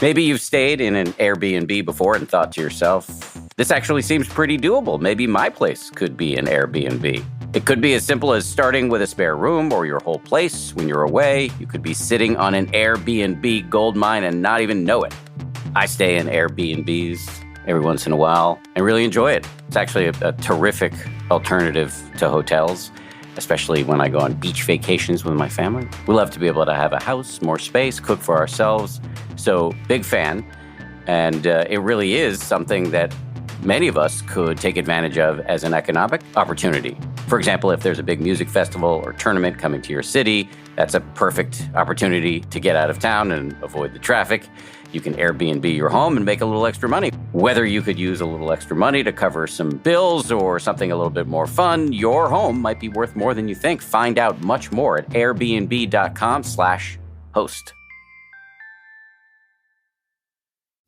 Maybe you've stayed in an Airbnb before and thought to yourself, this actually seems pretty doable. Maybe my place could be an Airbnb. It could be as simple as starting with a spare room or your whole place. When you're away, you could be sitting on an Airbnb gold mine and not even know it. I stay in Airbnbs every once in a while and really enjoy it. It's actually a terrific alternative to hotels, especially when I go on beach vacations with my family. We love to be able to have a house, more space, cook for ourselves. So big fan. And it really is something that many of us could take advantage of as an economic opportunity. For example, if there's a big music festival or tournament coming to your city, that's a perfect opportunity to get out of town and avoid the traffic. You can Airbnb your home and make a little extra money. Whether you could use a little extra money to cover some bills or something a little bit more fun, your home might be worth more than you think. Find out much more at airbnb.com/host.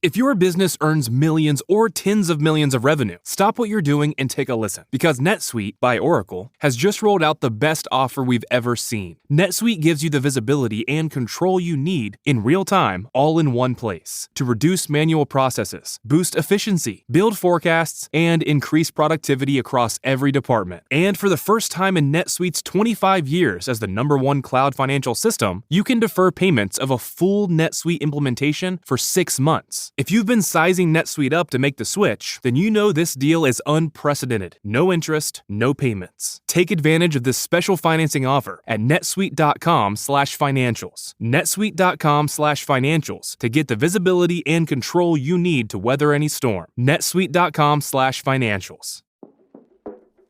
If your business earns millions or tens of millions of revenue, stop what you're doing and take a listen. Because NetSuite by Oracle has just rolled out the best offer we've ever seen. NetSuite gives you the visibility and control you need in real time, all in one place, to reduce manual processes, boost efficiency, build forecasts, and increase productivity across every department. And for the first time in NetSuite's 25 years as the #1 cloud financial system, you can defer payments of a full NetSuite implementation for 6 months. If you've been sizing NetSuite up to make the switch, then you know this deal is unprecedented. No interest, no payments. Take advantage of this special financing offer at netsuite.com/financials. netsuite.com/financials to get the visibility and control you need to weather any storm. netsuite.com/financials.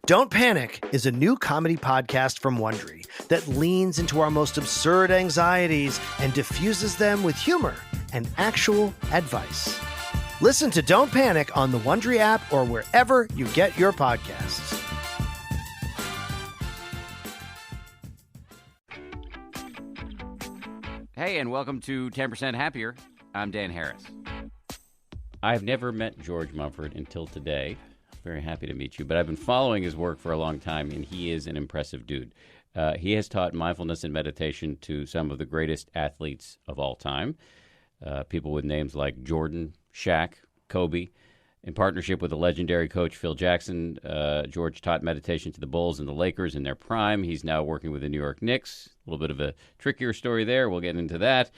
Don't Panic is a new comedy podcast from Wondery that leans into our most absurd anxieties and diffuses them with humor and actual advice. Listen to Don't Panic on the Wondery app or wherever you get your podcasts. Hey, and welcome to 10% Happier. I'm Dan Harris. I've never met George Mumford until today. Very happy to meet you, but I've been following his work for a long time, and he is an impressive dude. He has taught mindfulness and meditation to some of the greatest athletes of all time, people with names like Jordan, Shaq, Kobe. In partnership with the legendary coach Phil Jackson, George taught meditation to the Bulls and the Lakers in their prime. He's now working with the New York Knicks. A little bit of a trickier story there. We'll get into that.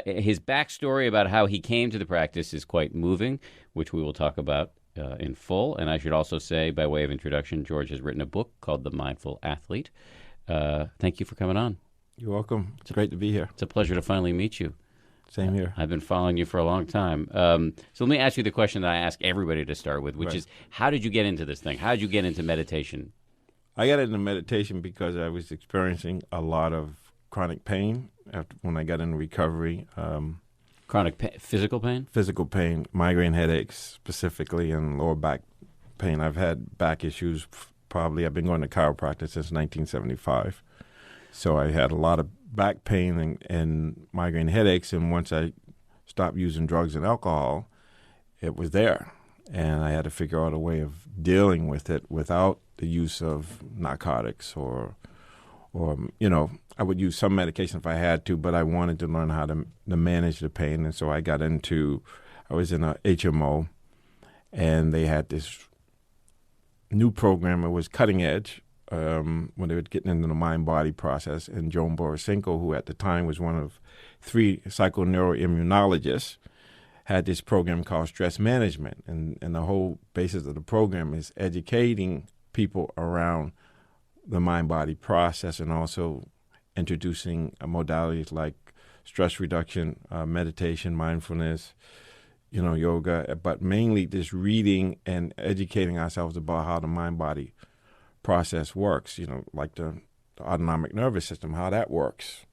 His backstory about how he came to the practice is quite moving, which we will talk about in full. And I should also say, by way of introduction, George has written a book called The Mindful Athlete. Thank you for coming on. You're welcome. It's great to be here. It's a pleasure to finally meet you. Same here. I've been following you for a long time. So let me ask you the question that I ask everybody to start with, which is, how did you get into this thing? How did you get into meditation? I got into meditation because I was experiencing a lot of chronic pain when I got into recovery. Physical pain? Physical pain, migraine headaches specifically, and lower back pain. I've had back issues I've been going to chiropractic since 1975. So I had a lot of back pain and migraine headaches, and once I stopped using drugs and alcohol, it was there. And I had to figure out a way of dealing with it without the use of narcotics or I would use some medication if I had to, but I wanted to learn how to manage the pain. And so I was in a HMO, and they had this new program. It was cutting edge when they were getting into the mind-body process. And Joan Borisenko, who at the time was one of 3 psychoneuroimmunologists, had this program called stress management. And the whole basis of the program is educating people around the mind-body process and also introducing modalities like stress reduction, meditation, mindfulness, yoga, but mainly just reading and educating ourselves about how the mind-body process works, like the autonomic nervous system, how that works.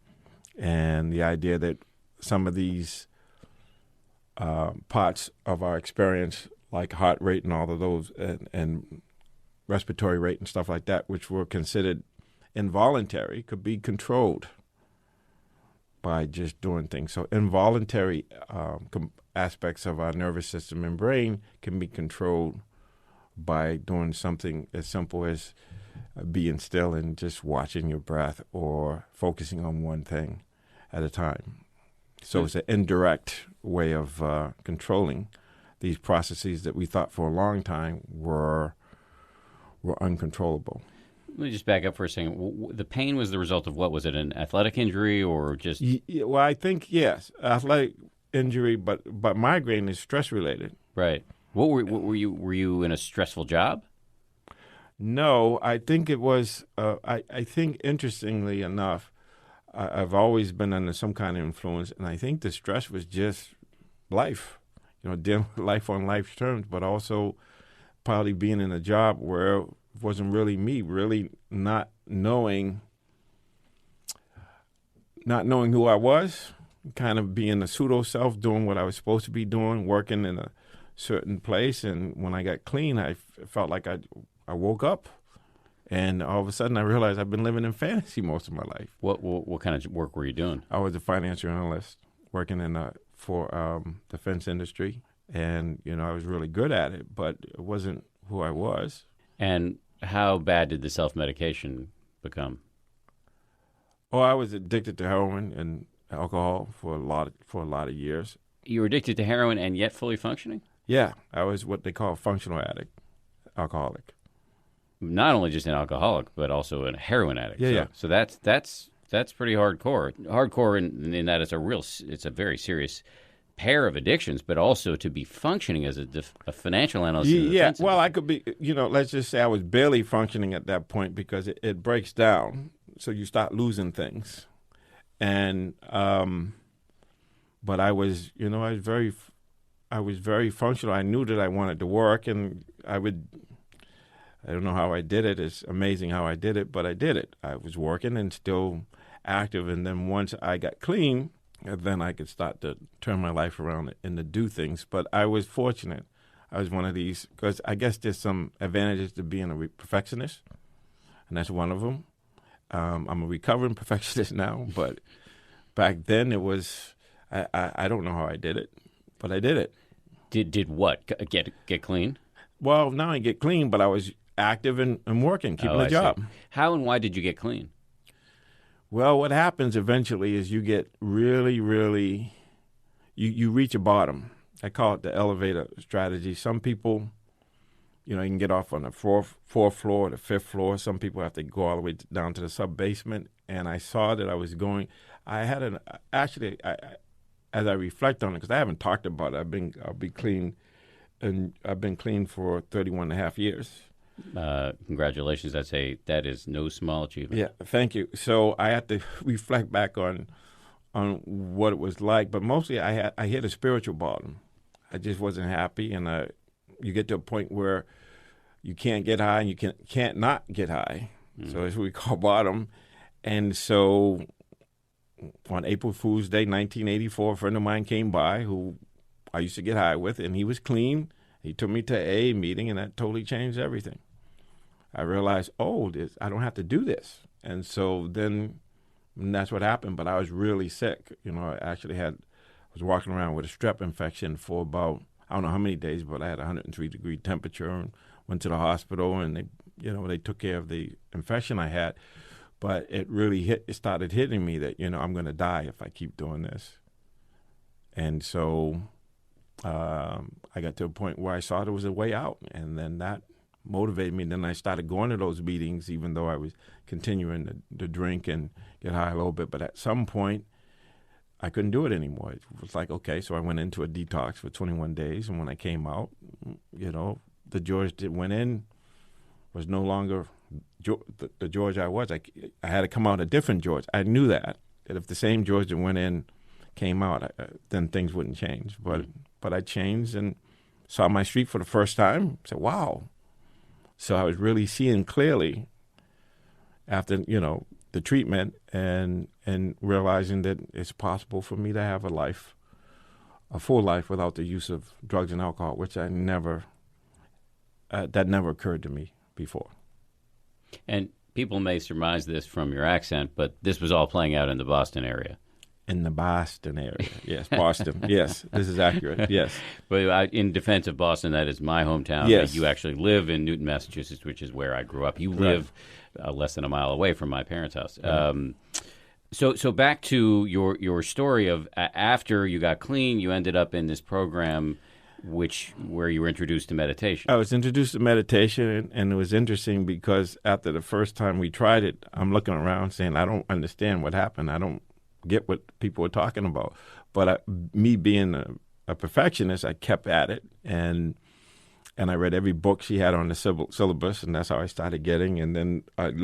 And the idea that some of these parts of our experience, like heart rate and all of those, and respiratory rate and stuff like that, which were considered involuntary, could be controlled by just doing things. So involuntary aspects of our nervous system and brain can be controlled by doing something as simple as being still and just watching your breath or focusing on one thing at a time. So it's an indirect way of controlling these processes that we thought for a long time were uncontrollable. Let me just back up for a second. The pain was the result of what? Was it an athletic injury or just? Well, I think yes, athletic injury, but migraine is stress related. Right. What were you? Were you in a stressful job? No, I think it was. I think interestingly enough, I've always been under some kind of influence, and I think the stress was just life. Dealing with life on life's terms, but also probably being in a job where it wasn't really me, really not knowing who I was, kind of being a pseudo self, doing what I was supposed to be doing, working in a certain place. And when I got clean, I felt like I woke up, and all of a sudden I realized I've been living in fantasy most of my life. What kind of work were you doing? I was a financial analyst working for defense industry, and I was really good at it, but it wasn't who I was. And how bad did the self-medication become? Oh, I was addicted to heroin and alcohol for a lot of years. You were addicted to heroin and yet fully functioning? Yeah, I was what they call a functional addict, alcoholic. Not only just an alcoholic, but also a heroin addict. Yeah. So that's pretty hardcore. Hardcore in that it's a very serious pair of addictions, but also to be functioning as a financial analyst. Yeah, well, I could be, let's just say I was barely functioning at that point because it breaks down. So you start losing things. And, but I was very functional. I knew that I wanted to work, and I don't know how I did it. It's amazing how I did it, but I did it. I was working and still active. And then once I got clean, then I could start to turn my life around and to do things. But I was fortunate. I was one of these, because I guess there's some advantages to being a perfectionist, and that's one of them. I'm a recovering perfectionist now, but back then it was, I don't know how I did it, but I did it. Did what? Get clean? Well, not only get clean, but I was active and working, keeping a job. See. How and why did you get clean? Well, what happens eventually is you get really, really, you reach a bottom. I call it the elevator strategy. Some people, you can get off on the fourth floor, the fifth floor. Some people have to go all the way down to the sub-basement. And I saw that I was going, as I reflect on it, because I haven't talked about it, I'll be clean, and I've been clean for 31 and a half years. Congratulations. That is no small achievement. Yeah, thank you. So I had to reflect back on what it was like, but mostly I hit a spiritual bottom. I just wasn't happy, and you get to a point where you can't get high and you can't not get high. Mm-hmm. So that's what we call bottom. And so on April Fool's Day, 1984, a friend of mine came by who I used to get high with, and he was clean. He took me to an AA meeting, and that totally changed everything. I realized, I don't have to do this. And so then that's what happened. But I was really sick. I actually was walking around with a strep infection for about, I don't know how many days, but I had 103-degree temperature and went to the hospital, and they took care of the infection I had. But it really started hitting me that, I'm going to die if I keep doing this. And so I got to a point where I saw there was a way out, and then that motivated me. Then I started going to those meetings, even though I was continuing to drink and get high a little bit. But at some point, I couldn't do it anymore. It was like, okay, so I went into a detox for 21 days, and when I came out, the George that went in was no longer the George I was. I had to come out a different George. I knew that if the same George that went in came out, then things wouldn't change. But I changed and saw my street for the first time. Said, wow. So I was really seeing clearly after, the treatment and realizing that it's possible for me to have a full life without the use of drugs and alcohol, which that never occurred to me before. And people may surmise this from your accent, but this was all playing out in the Boston area. In the Boston area, yes, Boston, yes, this is accurate, yes. But in defense of Boston, that is my hometown. Yes. You actually live in Newton, Massachusetts, which is where I grew up. You live less than a mile away from my parents' house. So back to your story of after you got clean, you ended up in this program, where you were introduced to meditation. I was introduced to meditation, and it was interesting because after the first time we tried it, I'm looking around saying, I don't understand what happened. I don't get what people were talking about. But me being a perfectionist, I kept at it, and I read every book she had on the syllabus, and that's how I started getting. And then I'd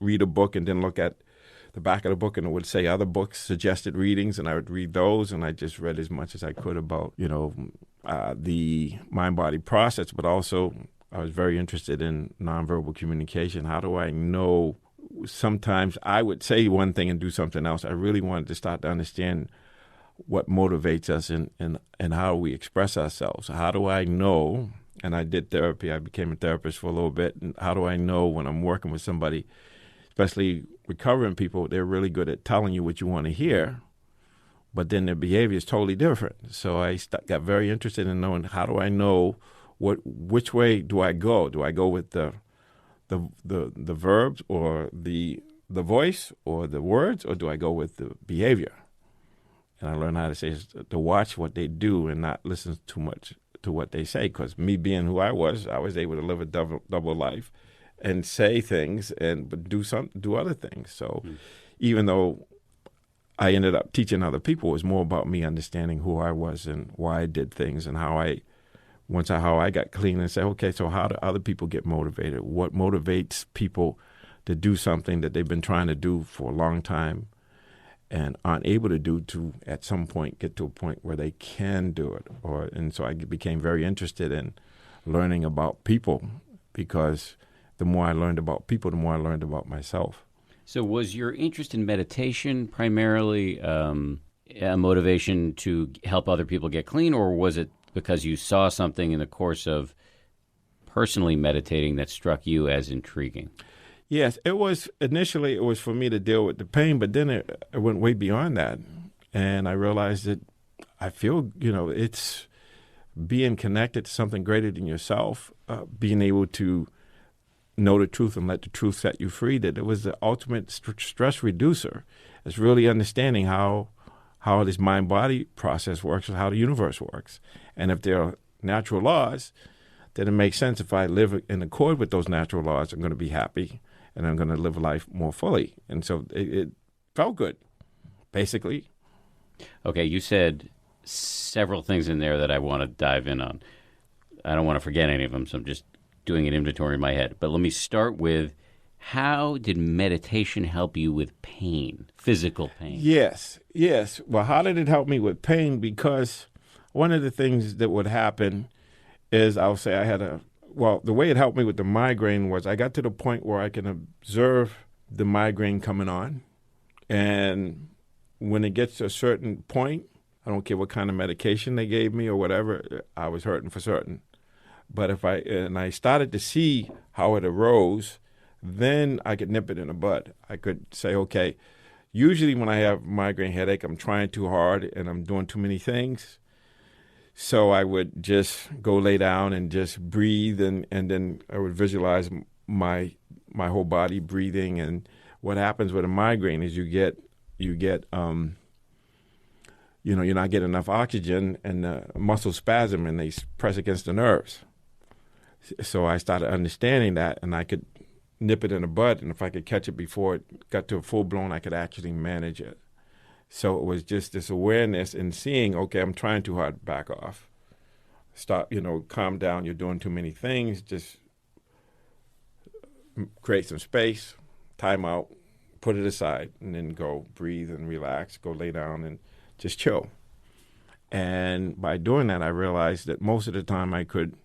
read a book, and then look at the back of the book, and it would say other books, suggested readings, and I would read those, and I just read as much as I could about, the mind-body process, but also I was very interested in nonverbal communication. How do I know? Sometimes I would say one thing and do something else. I really wanted to start to understand what motivates us and how we express ourselves. How do I know? And I did therapy. I became a therapist for a little bit. And how do I know when I'm working with somebody, especially recovering people, they're really good at telling you what you want to hear, but then their behavior is totally different. So I got very interested in knowing, how do I know which way do I go? Do I go with the verbs or the voice or the words, or do I go with the behavior? And I learned how to say to watch what they do and not listen too much to what they say. Because me being who I was able to live a double life and say things but do other things. So even though I ended up teaching other people, it was more about me understanding who I was and why I did things, and how I got clean and said, okay, so how do other people get motivated? What motivates people to do something that they've been trying to do for a long time and aren't able to do, to at some point get to a point where they can do it? And so I became very interested in learning about people, because the more I learned about people, the more I learned about myself. So was your interest in meditation primarily a motivation to help other people get clean, or was it because you saw something in the course of personally meditating that struck you as intriguing? Yes, initially it was for me to deal with the pain, but then it went way beyond that. And I realized that I feel, it's being connected to something greater than yourself, being able to know the truth and let the truth set you free, that it was the ultimate stress reducer. It's really understanding how this mind-body process works and how the universe works. And if there are natural laws, then it makes sense if I live in accord with those natural laws, I'm going to be happy and I'm going to live life more fully. And so it felt good, basically. Okay, you said several things in there that I want to dive in on. I don't want to forget any of them, so I'm just doing an inventory in my head. But let me start with, how did meditation help you with pain, physical pain? Yes. Well, how did it help me with pain? Because one of the things that would happen is, I'll say the way it helped me with the migraine was I got to the point where I can observe the migraine coming on. And when it gets to a certain point, I don't care what kind of medication they gave me or whatever, I was hurting for certain. But I started to see how it arose, then I could nip it in the bud. I could say, okay, usually when I have migraine headache, I'm trying too hard and I'm doing too many things. So I would just go lay down and just breathe, and then I would visualize my whole body breathing. And what happens with a migraine is you get you're not getting enough oxygen, and the muscles spasm and they press against the nerves. So I started understanding that, and I could nip it in the bud, and if I could catch it before it got to a full-blown, I could actually manage it. So it was just this awareness and seeing, okay, I'm trying too hard, back off. Stop, calm down, you're doing too many things, just create some space, time out, put it aside, and then go breathe and relax, go lay down and just chill. And by doing that, I realized that most of the time I could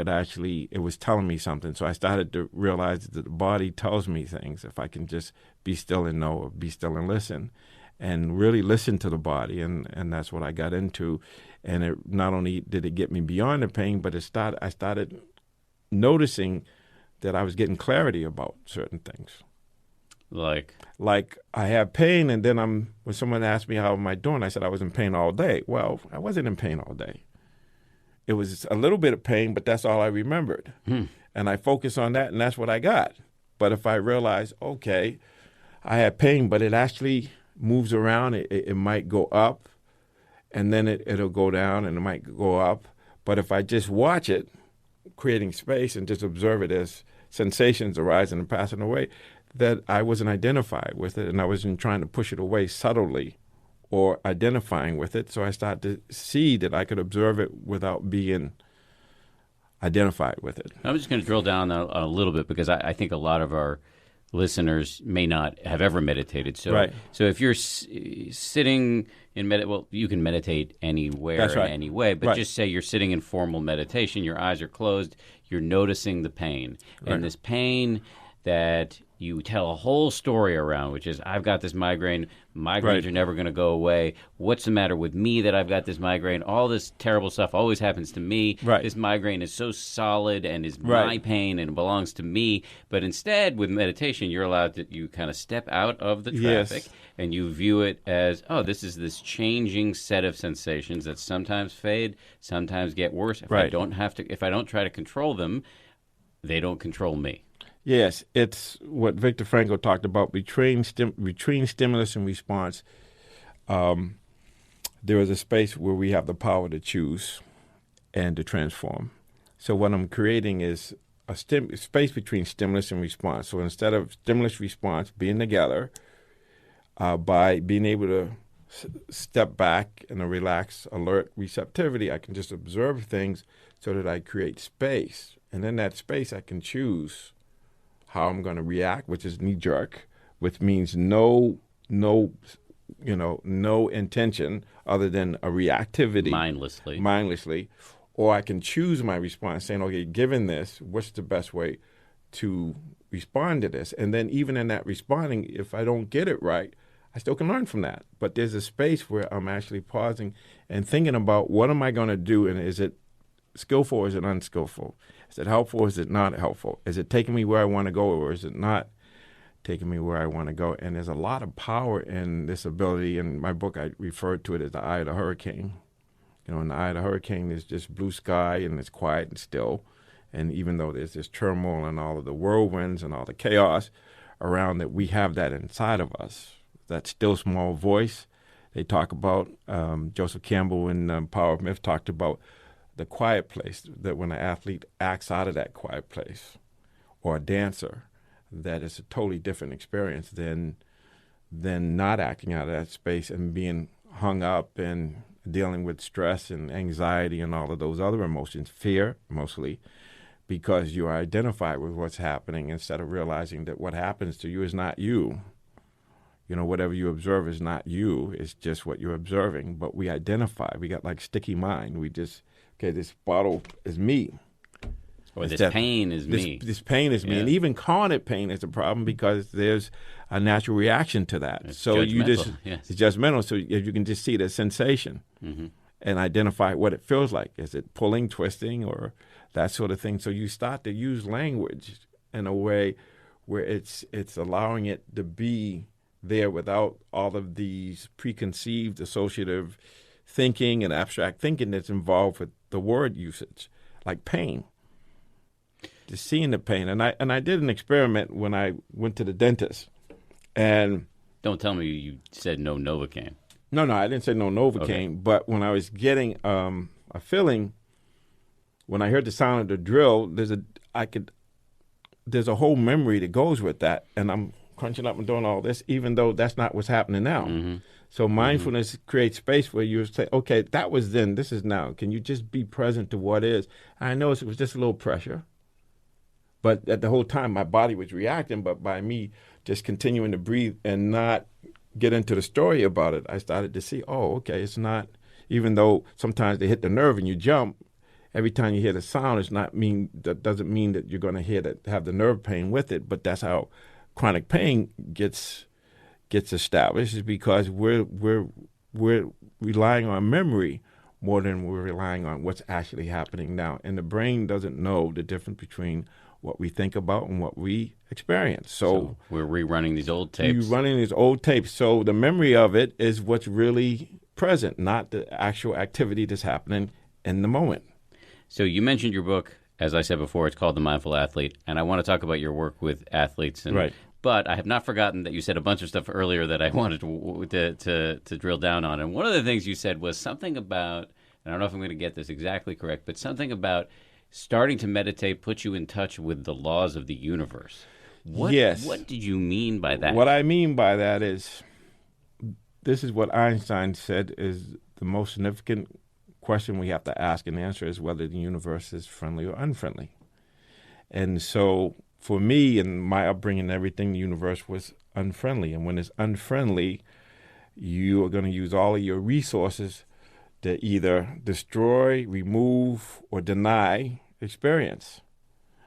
actually, it was telling me something. So I started to realize that the body tells me things. If I can just be still and know, or be still and listen, and really listen to the body. And that's what I got into. And it not only did it get me beyond the pain, but I started noticing that I was getting clarity about certain things. Like I have pain, and then when someone asked me how am I doing, I said I was in pain all day. Well, I wasn't in pain all day. It was a little bit of pain, but that's all I remembered. And I focused on that, and that's what I got. But if I realize, okay, I had pain, but it actually moves around. It might go up, and then it'll go down, and it might go up. But if I just watch it, creating space, and just observe it as sensations arising and passing away, that I wasn't identified with it, and I wasn't trying to push it away subtly or identifying with it. So I started to see that I could observe it without being identified with it. I'm just going to drill down a little bit because I think a lot of our listeners may not have ever meditated. So, Right. So if you're sitting in well, you can meditate anywhere That's right. in any way, but Right. just say you're sitting in formal meditation, your eyes are closed, you're noticing the pain. Right. And this pain that you tell a whole story around, which is, I've got this migraine. Migraines Right. are never going to go away. What's the matter with me that I've got this migraine? All this terrible stuff always happens to me. Right. This migraine is so solid and is Right. my pain and it belongs to me. But instead, with meditation, you're allowed to, you kind of step out of the traffic Yes. and you view it as, oh, this is this changing set of sensations that sometimes fade, sometimes get worse. If I Right. don't try to control them, they don't control me. Yes, it's what Viktor Frankl talked about between stimulus and response. There is a space where we have the power to choose and to transform. So what I'm creating is a space between stimulus and response. So instead of stimulus response being together, by being able to step back in a relaxed, alert receptivity, I can just observe things so that I create space. And in that space, I can choose how I'm going to react, which is knee-jerk, which means no intention other than a reactivity. Mindlessly. Or I can choose my response, saying, okay, given this, what's the best way to respond to this? And then even in that responding, if I don't get it right, I still can learn from that. But there's a space where I'm actually pausing and thinking about what am I going to do, and is it skillful or is it unskillful? Is it helpful or is it not helpful? Is it taking me where I want to go or is it not taking me where I want to go? And there's a lot of power in this ability. In my book, I referred to it as the eye of the hurricane. In the eye of the hurricane, there's just blue sky and it's quiet and still. And even though there's this turmoil and all of the whirlwinds and all the chaos around it, we have that inside of us, that still small voice. They talk about, Joseph Campbell in Power of Myth talked about the quiet place, that when an athlete acts out of that quiet place, or a dancer, that is a totally different experience than not acting out of that space and being hung up and dealing with stress and anxiety and all of those other emotions, fear mostly, because you are identified with what's happening instead of realizing that what happens to you is not you. Whatever you observe is not you. It's just what you're observing. But we identify. We got like sticky mind. We just, okay, this bottle is me. Or this pain is me. This pain is me. Yeah. And even calling it pain is a problem because there's a natural reaction to that. It's so judgmental, yes. It's judgmental. So you can just see the sensation and identify what it feels like. Is it pulling, twisting, or that sort of thing? So you start to use language in a way where it's allowing it to be there without all of these preconceived associative thinking and abstract thinking that's involved with the word usage, like pain. Just seeing the pain. And I did an experiment when I went to the dentist. And don't tell me you said no Novocaine. No, I didn't say no Novocaine. Okay. But when I was getting a feeling, when I heard the sound of the drill, there's a whole memory that goes with that. And I'm crunching up and doing all this, even though that's not what's happening now. So mindfulness creates space where you say, okay, that was then, this is now. Can you just be present to what is? I know it was just a little pressure. But at the whole time, my body was reacting. But by me just continuing to breathe and not get into the story about it, I started to see, oh, okay, it's not, even though sometimes they hit the nerve and you jump, every time you hear the sound, that doesn't mean that you're going to have the nerve pain with it. But that's how chronic pain gets established, is because we're relying on memory more than we're relying on what's actually happening now. And the brain doesn't know the difference between what we think about and what we experience. So we're rerunning these old tapes. You're running these old tapes. So the memory of it is what's really present, not the actual activity that's happening in the moment. So you mentioned your book. As I said before, it's called The Mindful Athlete. And I want to talk about your work with athletes. Right. But I have not forgotten that you said a bunch of stuff earlier that I wanted to drill down on. And one of the things you said was something about, and I don't know if I'm going to get this exactly correct, but something about starting to meditate puts you in touch with the laws of the universe. Yes. What did you mean by that? What I mean by that is, this is what Einstein said is the most significant question we have to ask and answer is whether the universe is friendly or unfriendly. And so for me and my upbringing and everything, the universe was unfriendly. And when it's unfriendly, you are going to use all of your resources to either destroy, remove, or deny experience.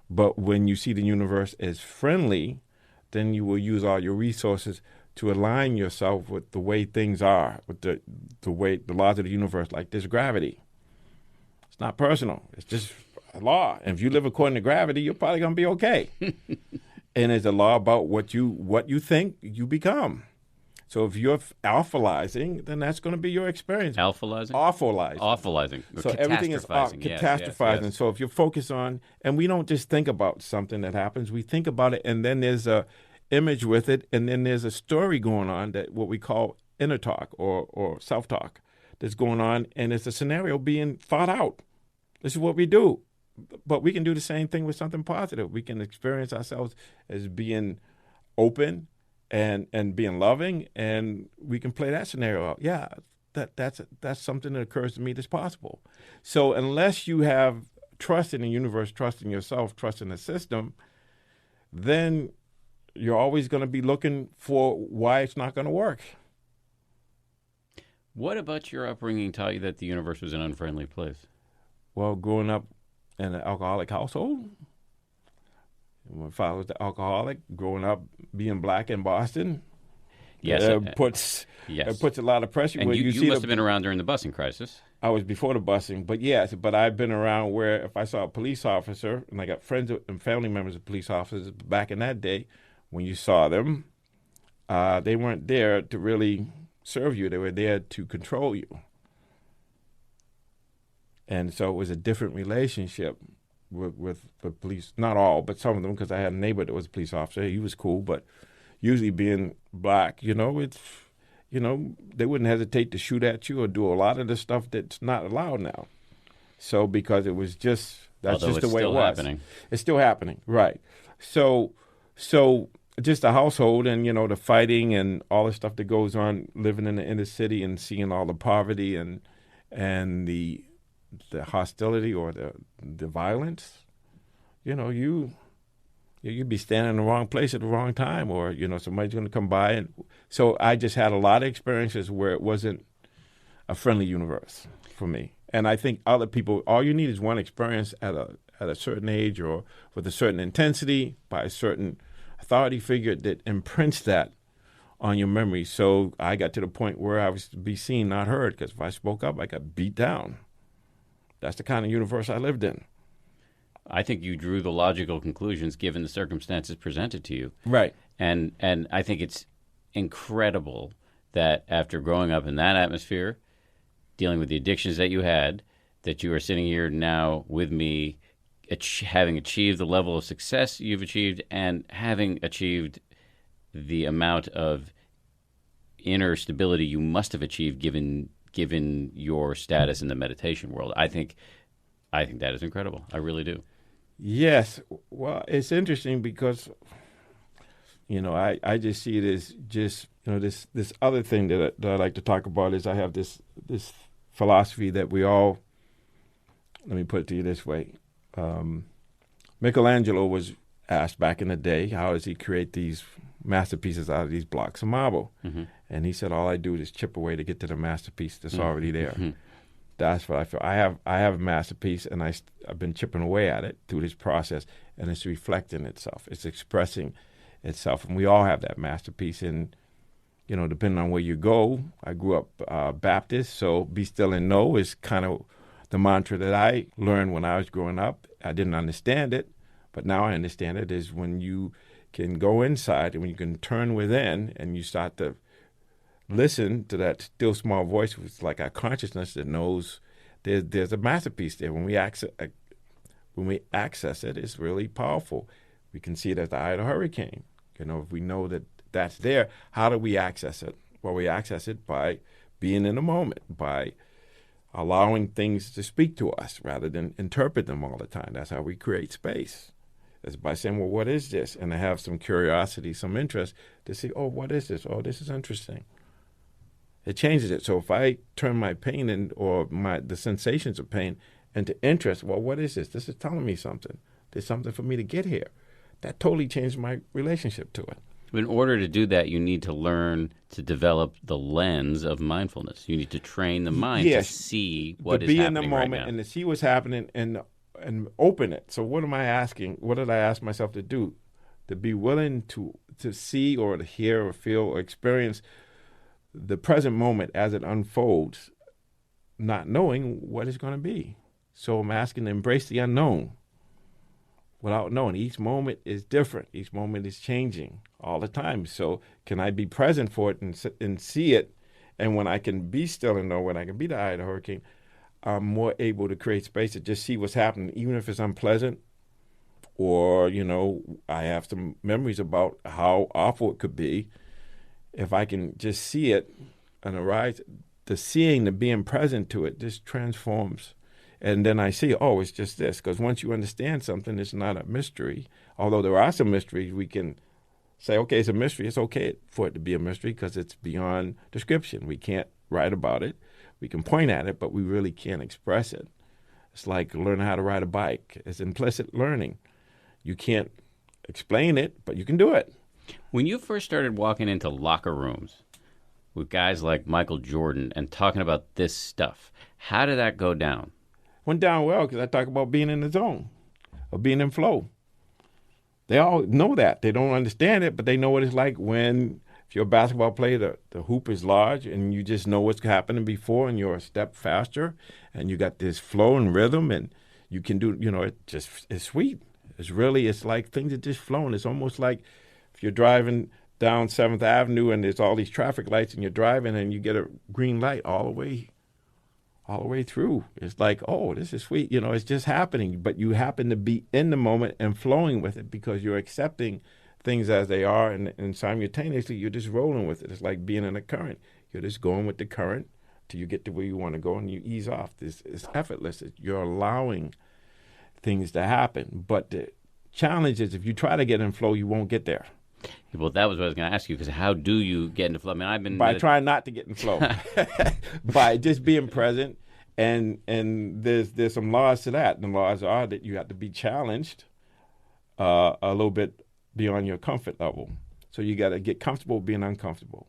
But when you see the universe as friendly, then you will use all your resources to align yourself with the way things are, with the way the laws of the universe, like this gravity. It's not personal. It's just a law. And if you live according to gravity, you're probably going to be okay. And it's a law about what you think, you become. So if you're alphalizing, then that's going to be your experience. Alphalizing? Awfulizing. So everything is catastrophizing. Yes. So if you focus on, and we don't just think about something that happens, we think about it, and then there's a image with it, and then there's a story going on, that what we call inner talk or self-talk that's going on, and it's a scenario being thought out. This is what we do. But we can do the same thing with something positive. We can experience ourselves as being open and being loving, and we can play that scenario out. Yeah, that's something that occurs to me that's possible. So unless you have trust in the universe, trust in yourself, trust in the system, then you're always going to be looking for why it's not going to work. What about your upbringing taught you that the universe was an unfriendly place? Well, growing up in an alcoholic household, my father was the alcoholic. Growing up being black in Boston, puts a lot of pressure. And you must have been around during the busing crisis. I was before the busing, but yes, but I've been around where if I saw a police officer, and I got friends and family members of police officers back in that day, when you saw them, they weren't there to really serve you. They were there to control you. And so it was a different relationship with the police. Not all, but some of them, because I had a neighbor that was a police officer. He was cool, but usually being black, they wouldn't hesitate to shoot at you or do a lot of the stuff that's not allowed now. So because it was just, that's just the way it was. Happening. It's still happening, right. So just the household and, the fighting and all the stuff that goes on, living in the inner city and seeing all the poverty and the hostility or the violence, you'd be standing in the wrong place at the wrong time, or somebody's going to come by, and so I just had a lot of experiences where it wasn't a friendly universe for me. And I think other people, all you need is one experience at a certain age or with a certain intensity by a certain authority figure that imprints that on your memory. So I got to the point where I was to be seen, not heard, because if I spoke up, I got beat down. That's the kind of universe I lived in. I think you drew the logical conclusions given the circumstances presented to you. Right. And I think it's incredible that after growing up in that atmosphere, dealing with the addictions that you had, that you are sitting here now with me, having achieved the level of success you've achieved and having achieved the amount of inner stability you must have achieved given your status in the meditation world. I think that is incredible. I really do. Yes. Well, it's interesting because, I just see it as just, this other thing that I like to talk about is I have this philosophy that we all, let me put it to you this way. Michelangelo was asked back in the day, how does he create these masterpieces out of these blocks of marble? Mm-hmm. And he said, all I do is chip away to get to the masterpiece that's already there. Mm-hmm. That's what I feel. I have a masterpiece, and I've been chipping away at it through this process, and it's reflecting itself. It's expressing itself, and we all have that masterpiece. And, depending on where you go, I grew up Baptist, so be still and know is kind of the mantra that I learned when I was growing up. I didn't understand it, but now I understand it, is when you can go inside and when you can turn within and you start to listen to that still small voice, which is like our consciousness that knows there's a masterpiece there. When we access it, it's really powerful. We can see it as the eye of a hurricane. If we know that that's there, how do we access it? Well, we access it by being in the moment, by allowing things to speak to us rather than interpret them all the time. That's how we create space. It's by saying, well, what is this? And to have some curiosity, some interest to see, oh, what is this? Oh, this is interesting. It changes it. So if I turn my pain or the sensations of pain into interest, well, what is this? This is telling me something. There's something for me to get here. That totally changed my relationship to it. In order to do that, you need to learn to develop the lens of mindfulness. You need to train the mind to see what is happening right now. To be in the moment and to see what's happening and open it. So what am I asking? What did I ask myself to do? To be willing to see or to hear or feel or experience the present moment as it unfolds, not knowing what it's going to be. So I'm asking to embrace the unknown without knowing. Each moment is different. Each moment is changing all the time. So can I be present for it and see it? And when I can be still and know, when I can be the eye of the hurricane, I'm more able to create space to just see what's happening, even if it's unpleasant or, I have some memories about how awful it could be. If I can just see it and arise, the seeing, the being present to it just transforms. And then I see, oh, it's just this. Because once you understand something, it's not a mystery. Although there are some mysteries, we can say, okay, it's a mystery. It's okay for it to be a mystery because it's beyond description. We can't write about it. We can point at it, but we really can't express it. It's like learning how to ride a bike. It's implicit learning. You can't explain it, but you can do it. When you first started walking into locker rooms with guys like Michael Jordan and talking about this stuff, how did that go down? Went down well because I talk about being in the zone or being in flow. They all know that. They don't understand it, but they know what it's like when, if you're a basketball player, the hoop is large and you just know what's happening before and you're a step faster and you got this flow and rhythm and you can do, it's sweet. It's like things are just flowing. It's almost like if you're driving down 7th Avenue and there's all these traffic lights and you're driving and you get a green light all the way through. It's like, oh, this is sweet. It's just happening. But you happen to be in the moment and flowing with it because you're accepting things as they are and simultaneously you're just rolling with it. It's like being in a current. You're just going with the current till you get to where you want to go and you ease off. It's effortless. You're allowing things to happen. But the challenge is if you try to get in flow, you won't get there. Well, that was what I was going to ask you, because how do you get into flow? I mean, I've been by trying not to get in flow, by just being present, and there's some laws to that. And the laws are that you have to be challenged a little bit beyond your comfort level. So you got to get comfortable being uncomfortable.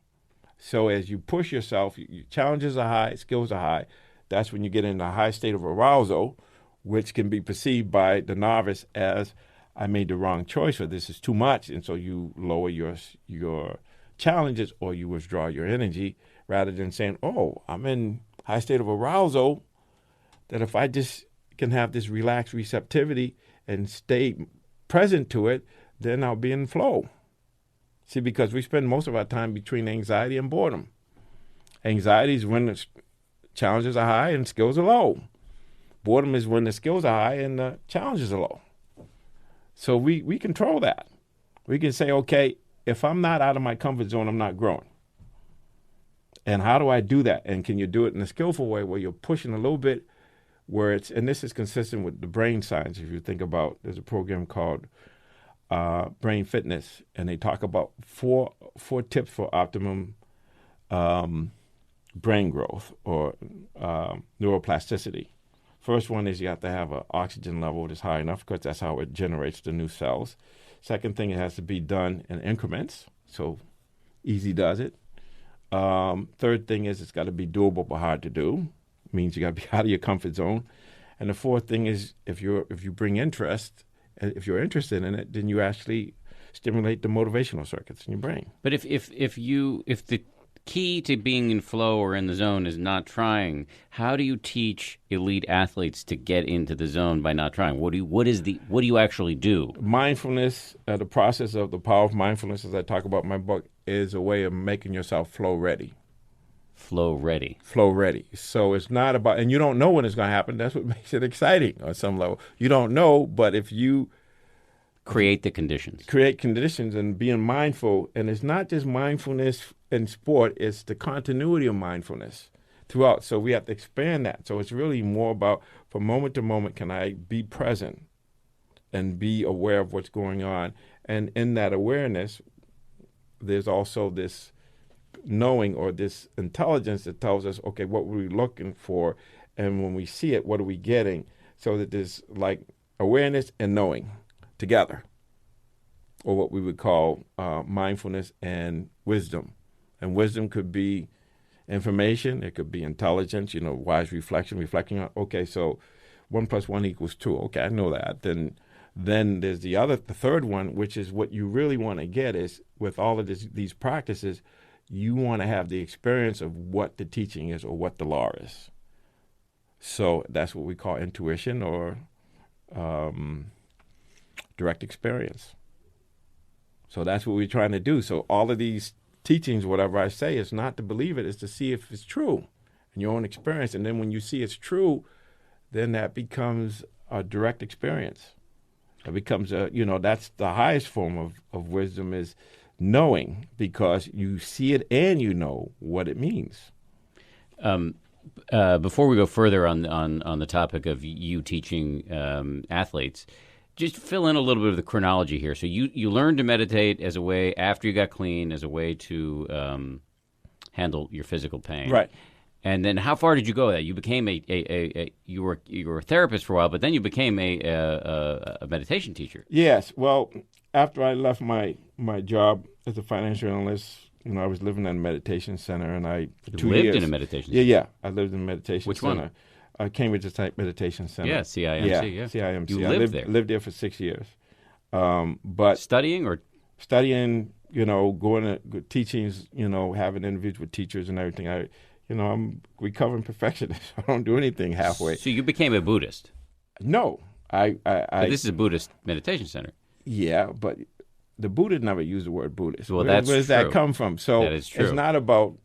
So as you push yourself, your challenges are high, skills are high. That's when you get in a high state of arousal, which can be perceived by the novice as, I made the wrong choice, or this is too much, and so you lower your challenges or you withdraw your energy rather than saying, oh, I'm in high state of arousal, that if I just can have this relaxed receptivity and stay present to it, then I'll be in flow. See, because we spend most of our time between anxiety and boredom. Anxiety is when the challenges are high and skills are low. Boredom is when the skills are high and the challenges are low. So we control that. We can say, okay, if I'm not out of my comfort zone, I'm not growing. And how do I do that? And can you do it in a skillful way where you're pushing a little bit where it's, and this is consistent with the brain science. If you think about, there's a program called Brain Fitness, and they talk about four tips for optimum brain growth or neuroplasticity. First one is you have to have an oxygen level that's high enough because that's how it generates the new cells. Second thing, it has to be done in increments, so easy does it. Third thing is it's got to be doable but hard to do. It means you got to be out of your comfort zone. And the fourth thing is if you bring interest, if you're interested in it, then you actually stimulate the motivational circuits in your brain. But if the key to being in flow or in the zone is not trying, how do you teach elite athletes to get into the zone by not trying? What do you actually do? Mindfulness, the process of the power of mindfulness, as I talk about in my book, is a way of making yourself flow ready. Flow ready. Flow ready. So it's not about, and you don't know when it's going to happen. That's what makes it exciting on some level. You don't know, but if you Create the conditions. Create conditions and being mindful. And it's not just mindfulness in sport, it's the continuity of mindfulness throughout. So we have to expand that. So it's really more about from moment to moment, can I be present and be aware of what's going on? And in that awareness, there's also this knowing or this intelligence that tells us, okay, what were we looking for? And when we see it, what are we getting? So that there's like awareness and knowing together, or what we would call mindfulness and wisdom. And wisdom could be information, it could be intelligence, wise reflecting on, okay, so 1 + 1 = 2. Okay, I know that. Then there's the third one, which is what you really want to get is with all of these practices, you want to have the experience of what the teaching is or what the law is. So that's what we call intuition or direct experience. So that's what we're trying to do. So all of these teachings, whatever I say, is not to believe it, it's to see if it's true in your own experience. And then when you see it's true, then that becomes a direct experience. It becomes that's the highest form of wisdom is knowing, because you see it and you know what it means. Before we go further on the topic of you teaching athletes, just fill in a little bit of the chronology here. So you learned to meditate as a way, after you got clean, as a way to handle your physical pain. Right. And then how far did you go with that? You became you were a therapist for a while, but then you became a meditation teacher. Yes. Well, after I left my job as a financial analyst, I was living in a meditation center, and for 2 years. You lived in a meditation center? Yeah. I lived in a meditation Which center. one? Cambridge Meditation Center. Yeah, CIMC. Yeah. CIMC. You there? Lived there for 6 years. But studying, going to teachings, having interviews with teachers and everything. I'm recovering perfectionist. I don't do anything halfway. So you became a Buddhist? No, But this is a Buddhist meditation center. Yeah, but the Buddhists never use the word Buddhist. Well, where does that come from? So that is true. It's not about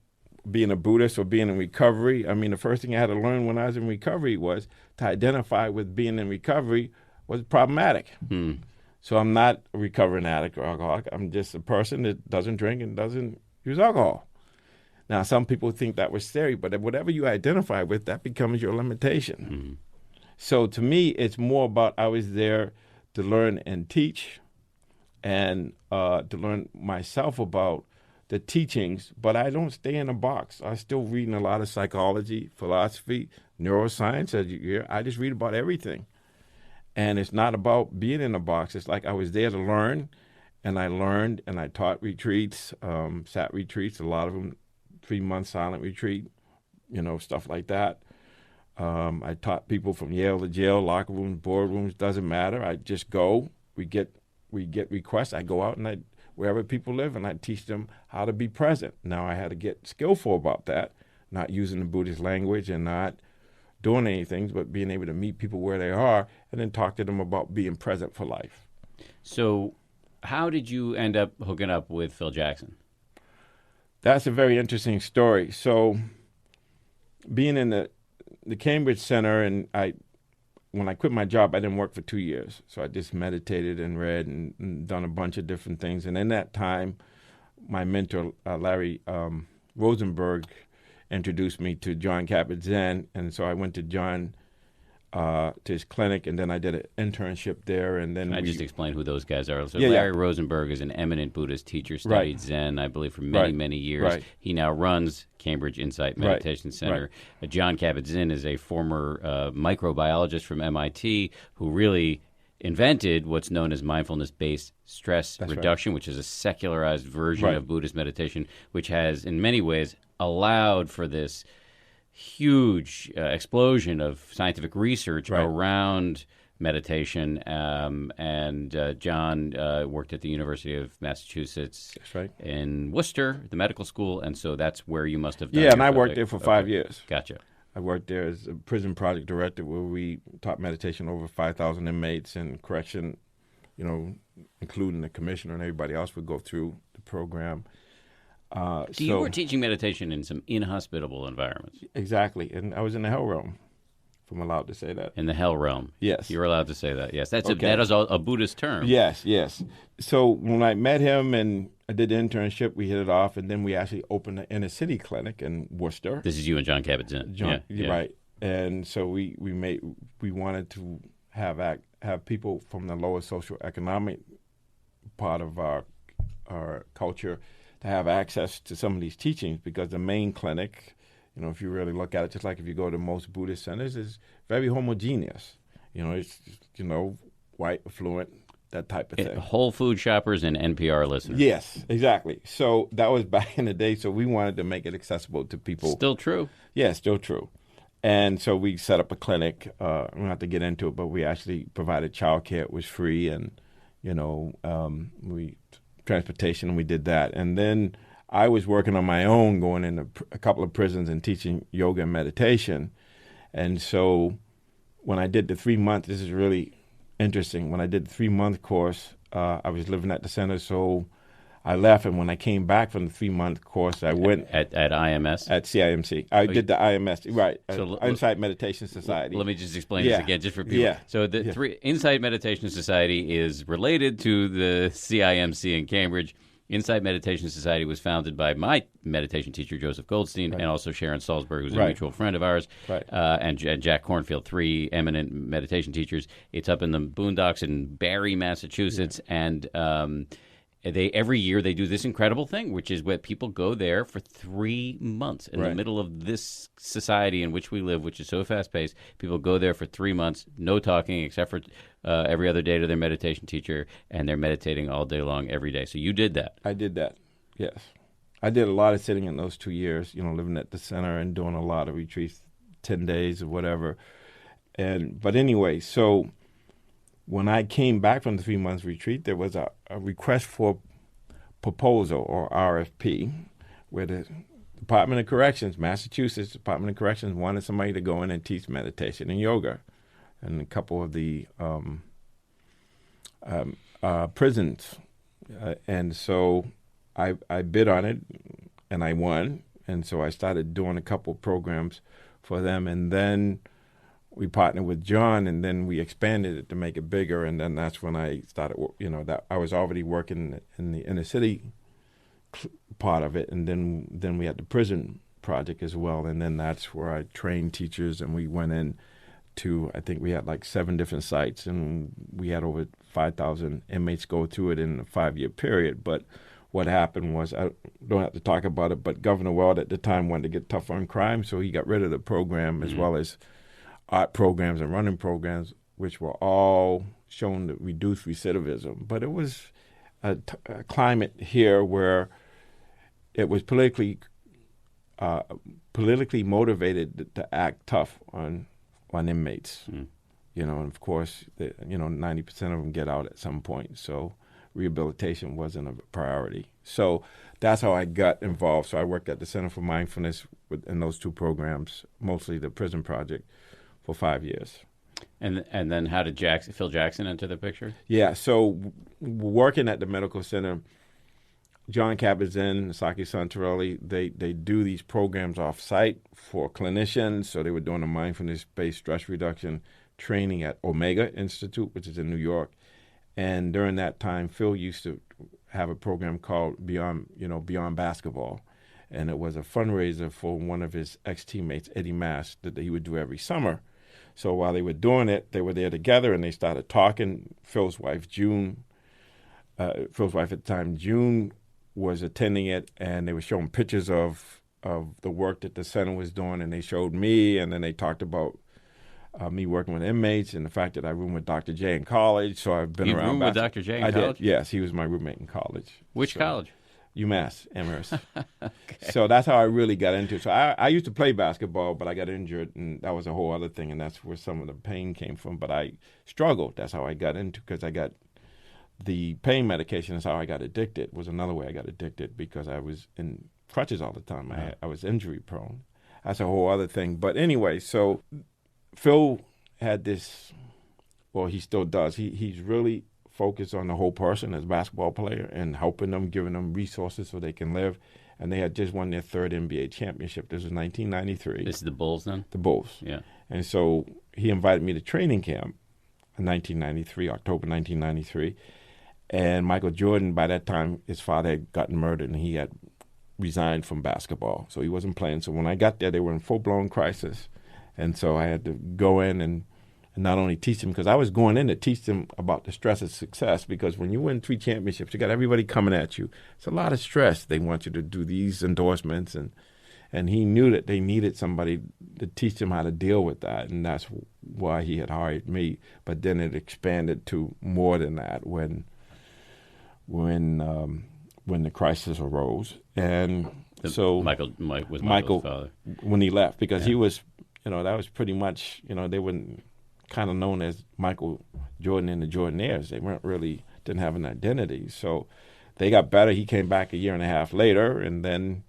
being a Buddhist or being in recovery. I mean, the first thing I had to learn when I was in recovery was to identify with being in recovery was problematic. So I'm not a recovering addict or alcoholic. I'm just a person that doesn't drink and doesn't use alcohol. Now, some people think that was scary, but whatever you identify with, that becomes your limitation. So to me, it's more about I was there to learn and teach and to learn myself about the teachings, but I don't stay in a box. I'm still reading a lot of psychology, philosophy, neuroscience. As you hear, I just read about everything. And it's not about being in a box. It's like I was there to learn, and I learned, and I taught retreats, sat retreats, a lot of them 3-month silent retreat, stuff like that. I taught people from Yale to jail, locker rooms, boardrooms, doesn't matter. I just go. We get requests. I go out and wherever people live, and I teach them how to be present. Now I had to get skillful about that, not using the Buddhist language and not doing anything, but being able to meet people where they are and then talk to them about being present for life. So how did you end up hooking up with Phil Jackson? That's a very interesting story. So being in the Cambridge Center, and when I quit my job, I didn't work for 2 years. So I just meditated and read and done a bunch of different things. And in that time, my mentor, Larry Rosenberg, introduced me to John Kabat-Zinn. And so I went to John, to his clinic, and then I did an internship there. And then I just explain who those guys are. So Yeah, Larry Rosenberg is an eminent Buddhist teacher, studied Zen, I believe, for many, many years. Right. He now runs Cambridge Insight Meditation Center. John Kabat-Zinn is a former microbiologist from MIT who really invented what's known as mindfulness-based stress reduction, which is a secularized version of Buddhist meditation, which has, in many ways, allowed for this huge explosion of scientific research around meditation. And John worked at the University of Massachusetts in Worcester, the medical school, and so that's where you must have done. Yeah, and I worked there for 5 years. Gotcha. I worked there as a prison project director where we taught meditation over 5,000 inmates and correction, including the commissioner and everybody else would go through the program. So you were teaching meditation in some inhospitable environments. Exactly, and I was in the hell realm. if I'm allowed to say that. In the hell realm. Yes. You're allowed to say that. Yes. That Okay. is a Buddhist term. Yes. So when I met him and I did the internship, we hit it off, and then we actually opened an inner city clinic in Worcester. This is you and John Kabat-Zinn. Yeah. Right. And so we wanted to have people from the lower socioeconomic part of our culture to have access to some of these teachings, because the main clinic, if you really look at it, just like if you go to most Buddhist centers, is very homogeneous. It's white, affluent, that type of thing. Whole food shoppers and NPR listeners. Yes, exactly. So that was back in the day. So we wanted to make it accessible to people. Still true. Yeah, still true. And so we set up a clinic. We don't have to get into it, but we actually provided childcare. It was free, and we transportation, and we did that. And then I was working on my own, going into a couple of prisons and teaching yoga and meditation. And so when I did the 3 month, this is really interesting. When I did the 3 month course, I was living at the center, so I left. And when I came back from the 3 month course, I went at IMS, at CIMC. I did the IMS, right? So Insight Meditation Society. Let me just explain this again, just for people. Yeah. So the Insight Meditation Society is related to the CIMC in Cambridge. Insight Meditation Society was founded by my meditation teacher, Joseph Goldstein, and also Sharon Salzberg, who's a mutual friend of ours, and Jack Cornfield, 3 eminent meditation teachers. It's up in the boondocks in Barre, Massachusetts, and every year they do this incredible thing, which is where people go there for 3 months in the middle of this society in which we live, which is so fast-paced. People go there for 3 months, no talking except for every other day to their meditation teacher, and they're meditating all day long every day. So you did that. I did that, yes. I did a lot of sitting in those 2 years, living at the center and doing a lot of retreats, 10 days or whatever. But anyway, so when I came back from the 3 months retreat, there was a request for proposal, or RFP, where the Department of Corrections, Massachusetts Department of Corrections, wanted somebody to go in and teach meditation and yoga in a couple of the prisons. And so I bid on it, and I won. And so I started doing a couple of programs for them, and then we partnered with John, and then we expanded it to make it bigger. And then that's when I started, that I was already working in the inner city part of it. And then we had the prison project as well. And then that's where I trained teachers, and we went in to, I think we had like 7 different sites, and we had over 5,000 inmates go through it in a 5-year period. But what happened was, I don't have to talk about it, but Governor Weld at the time wanted to get tougher on crime, so he got rid of the program, as well as art programs and running programs, which were all shown to reduce recidivism. But it was a climate here where it was politically motivated to act tough on inmates. And of course, 90% of them get out at some point, so rehabilitation wasn't a priority. So that's how I got involved. So I worked at the Center for Mindfulness in those 2 programs, mostly the prison project, for 5 years. And then how did Phil Jackson enter the picture? Yeah, so working at the medical center, John Kabat-Zinn, Saki Santarelli, they do these programs off-site for clinicians. So they were doing a mindfulness-based stress reduction training at Omega Institute, which is in New York. And during that time, Phil used to have a program called Beyond Basketball. And it was a fundraiser for one of his ex-teammates, Eddie Mass, that he would do every summer. So while they were doing it, they were there together, and they started talking. Phil's wife at the time, June, was attending it, and they were showing pictures of the work that the center was doing, and they showed me, and then they talked about me working with inmates and the fact that I roomed with Dr. J in college. So I've been around. You roomed with Dr. J in college? I did, yes. He was my roommate in college. Which college? UMass Amherst. Okay. So that's how I really got into it. So I used to play basketball, but I got injured, and that was a whole other thing, and that's where some of the pain came from. But I struggled. That's how I got into it, because I got the pain medication. Is how I got addicted. Was another way I got addicted, because I was in crutches all the time. I was injury prone. That's a whole other thing. But anyway, so Phil had this, well, he still does. He's really focused on the whole person as a basketball player and helping them, giving them resources so they can live. and they had just won their third NBA championship. This was 1993. This is the Bulls then? The Bulls. Yeah. And so he invited me to training camp in 1993, October 1993. And Michael Jordan, by that time, his father had gotten murdered, and he had resigned from basketball. So he wasn't playing. So when I got there, they were in full-blown crisis. And so I had to go in and not only teach them, because I was going in to teach them about the stress of success, because when you win 3 championships, you got everybody coming at you. It's a lot of stress. They want you to do these endorsements, and he knew that they needed somebody to teach them how to deal with that, and that's why he had hired me. But then it expanded to more than that when the crisis arose. And so Michael's father. When he left, because he was, that was pretty much, they wouldn't kind of known as Michael Jordan and the Jordanaires. They didn't have an identity. So they got better. He came back a year and a half later, and then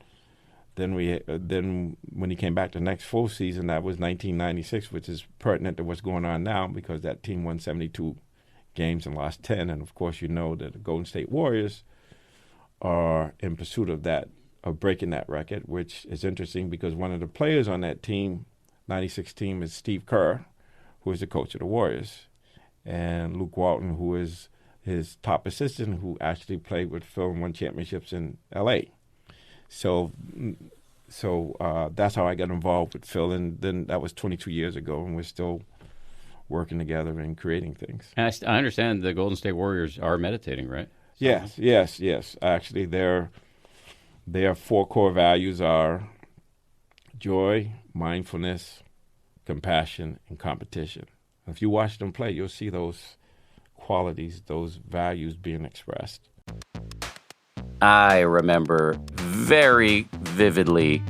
when he came back the next full season, that was 1996, which is pertinent to what's going on now, because that team won 72 games and lost 10. And of course, that the Golden State Warriors are in pursuit of breaking that record, which is interesting because one of the players on that team, 96 team, is Steve Kerr, who is the coach of the Warriors, and Luke Walton, who is his top assistant, who actually played with Phil and won championships in L.A. So that's how I got involved with Phil, and then that was 22 years ago, and we're still working together and creating things. And I understand the Golden State Warriors are meditating, right? Yes. Actually, their 4 core values are joy, mindfulness, compassion, and competition. If you watch them play, you'll see those qualities, those values being expressed. I remember very vividly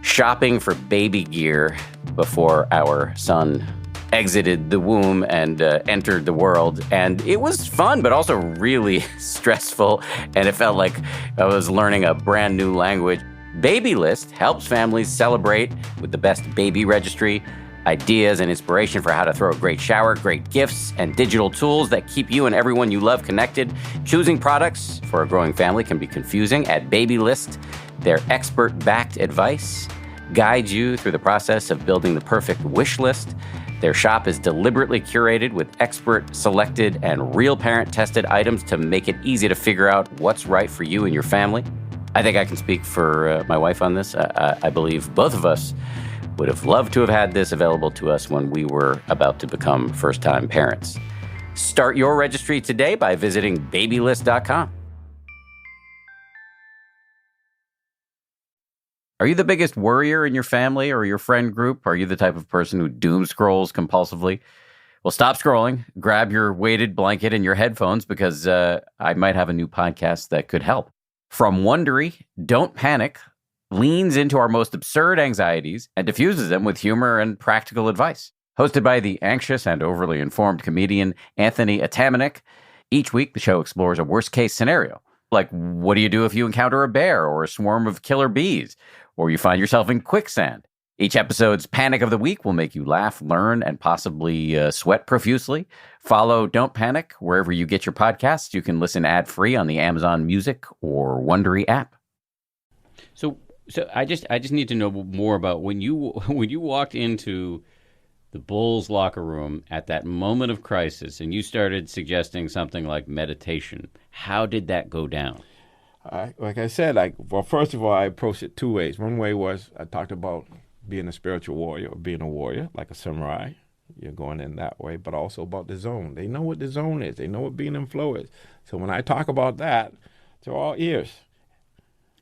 shopping for baby gear before our son exited the womb and entered the world. And it was fun, but also really stressful. And it felt like I was learning a brand new language. Babylist helps families celebrate with the best baby registry, ideas and inspiration for how to throw a great shower, great gifts, and digital tools that keep you and everyone you love connected. Choosing products for a growing family can be confusing. At Babylist, their expert-backed advice guides you through the process of building the perfect wish list. Their shop is deliberately curated with expert-selected and real parent-tested items to make it easy to figure out what's right for you and your family. I think I can speak for my wife on this. I believe both of us would have loved to have had this available to us when we were about to become first-time parents. Start your registry today by visiting babylist.com. Are you the biggest worrier in your family or your friend group? Are you the type of person who doom scrolls compulsively? Well, stop scrolling, grab your weighted blanket and your headphones, because I might have a new podcast that could help. From Wondery, Don't Panic leans into our most absurd anxieties and diffuses them with humor and practical advice. Hosted by the anxious and overly informed comedian Anthony Atamanuik, each week the show explores a worst-case scenario. Like, what do you do if you encounter a bear or a swarm of killer bees, or you find yourself in quicksand? Each episode's Panic of the Week will make you laugh, learn, and possibly sweat profusely. Follow Don't Panic wherever you get your podcasts. You can listen ad-free on the Amazon Music or Wondery app. So I just need to know more about when you walked into the Bulls locker room at that moment of crisis and you started suggesting something like meditation. How did that go down? Like I said, first of all, I approached it 2 ways. One way was I talked about being a spiritual warrior or being a warrior, like a samurai. You're going in that way, but also about the zone. They know what the zone is. They know what being in flow is. So when I talk about that, they're all ears.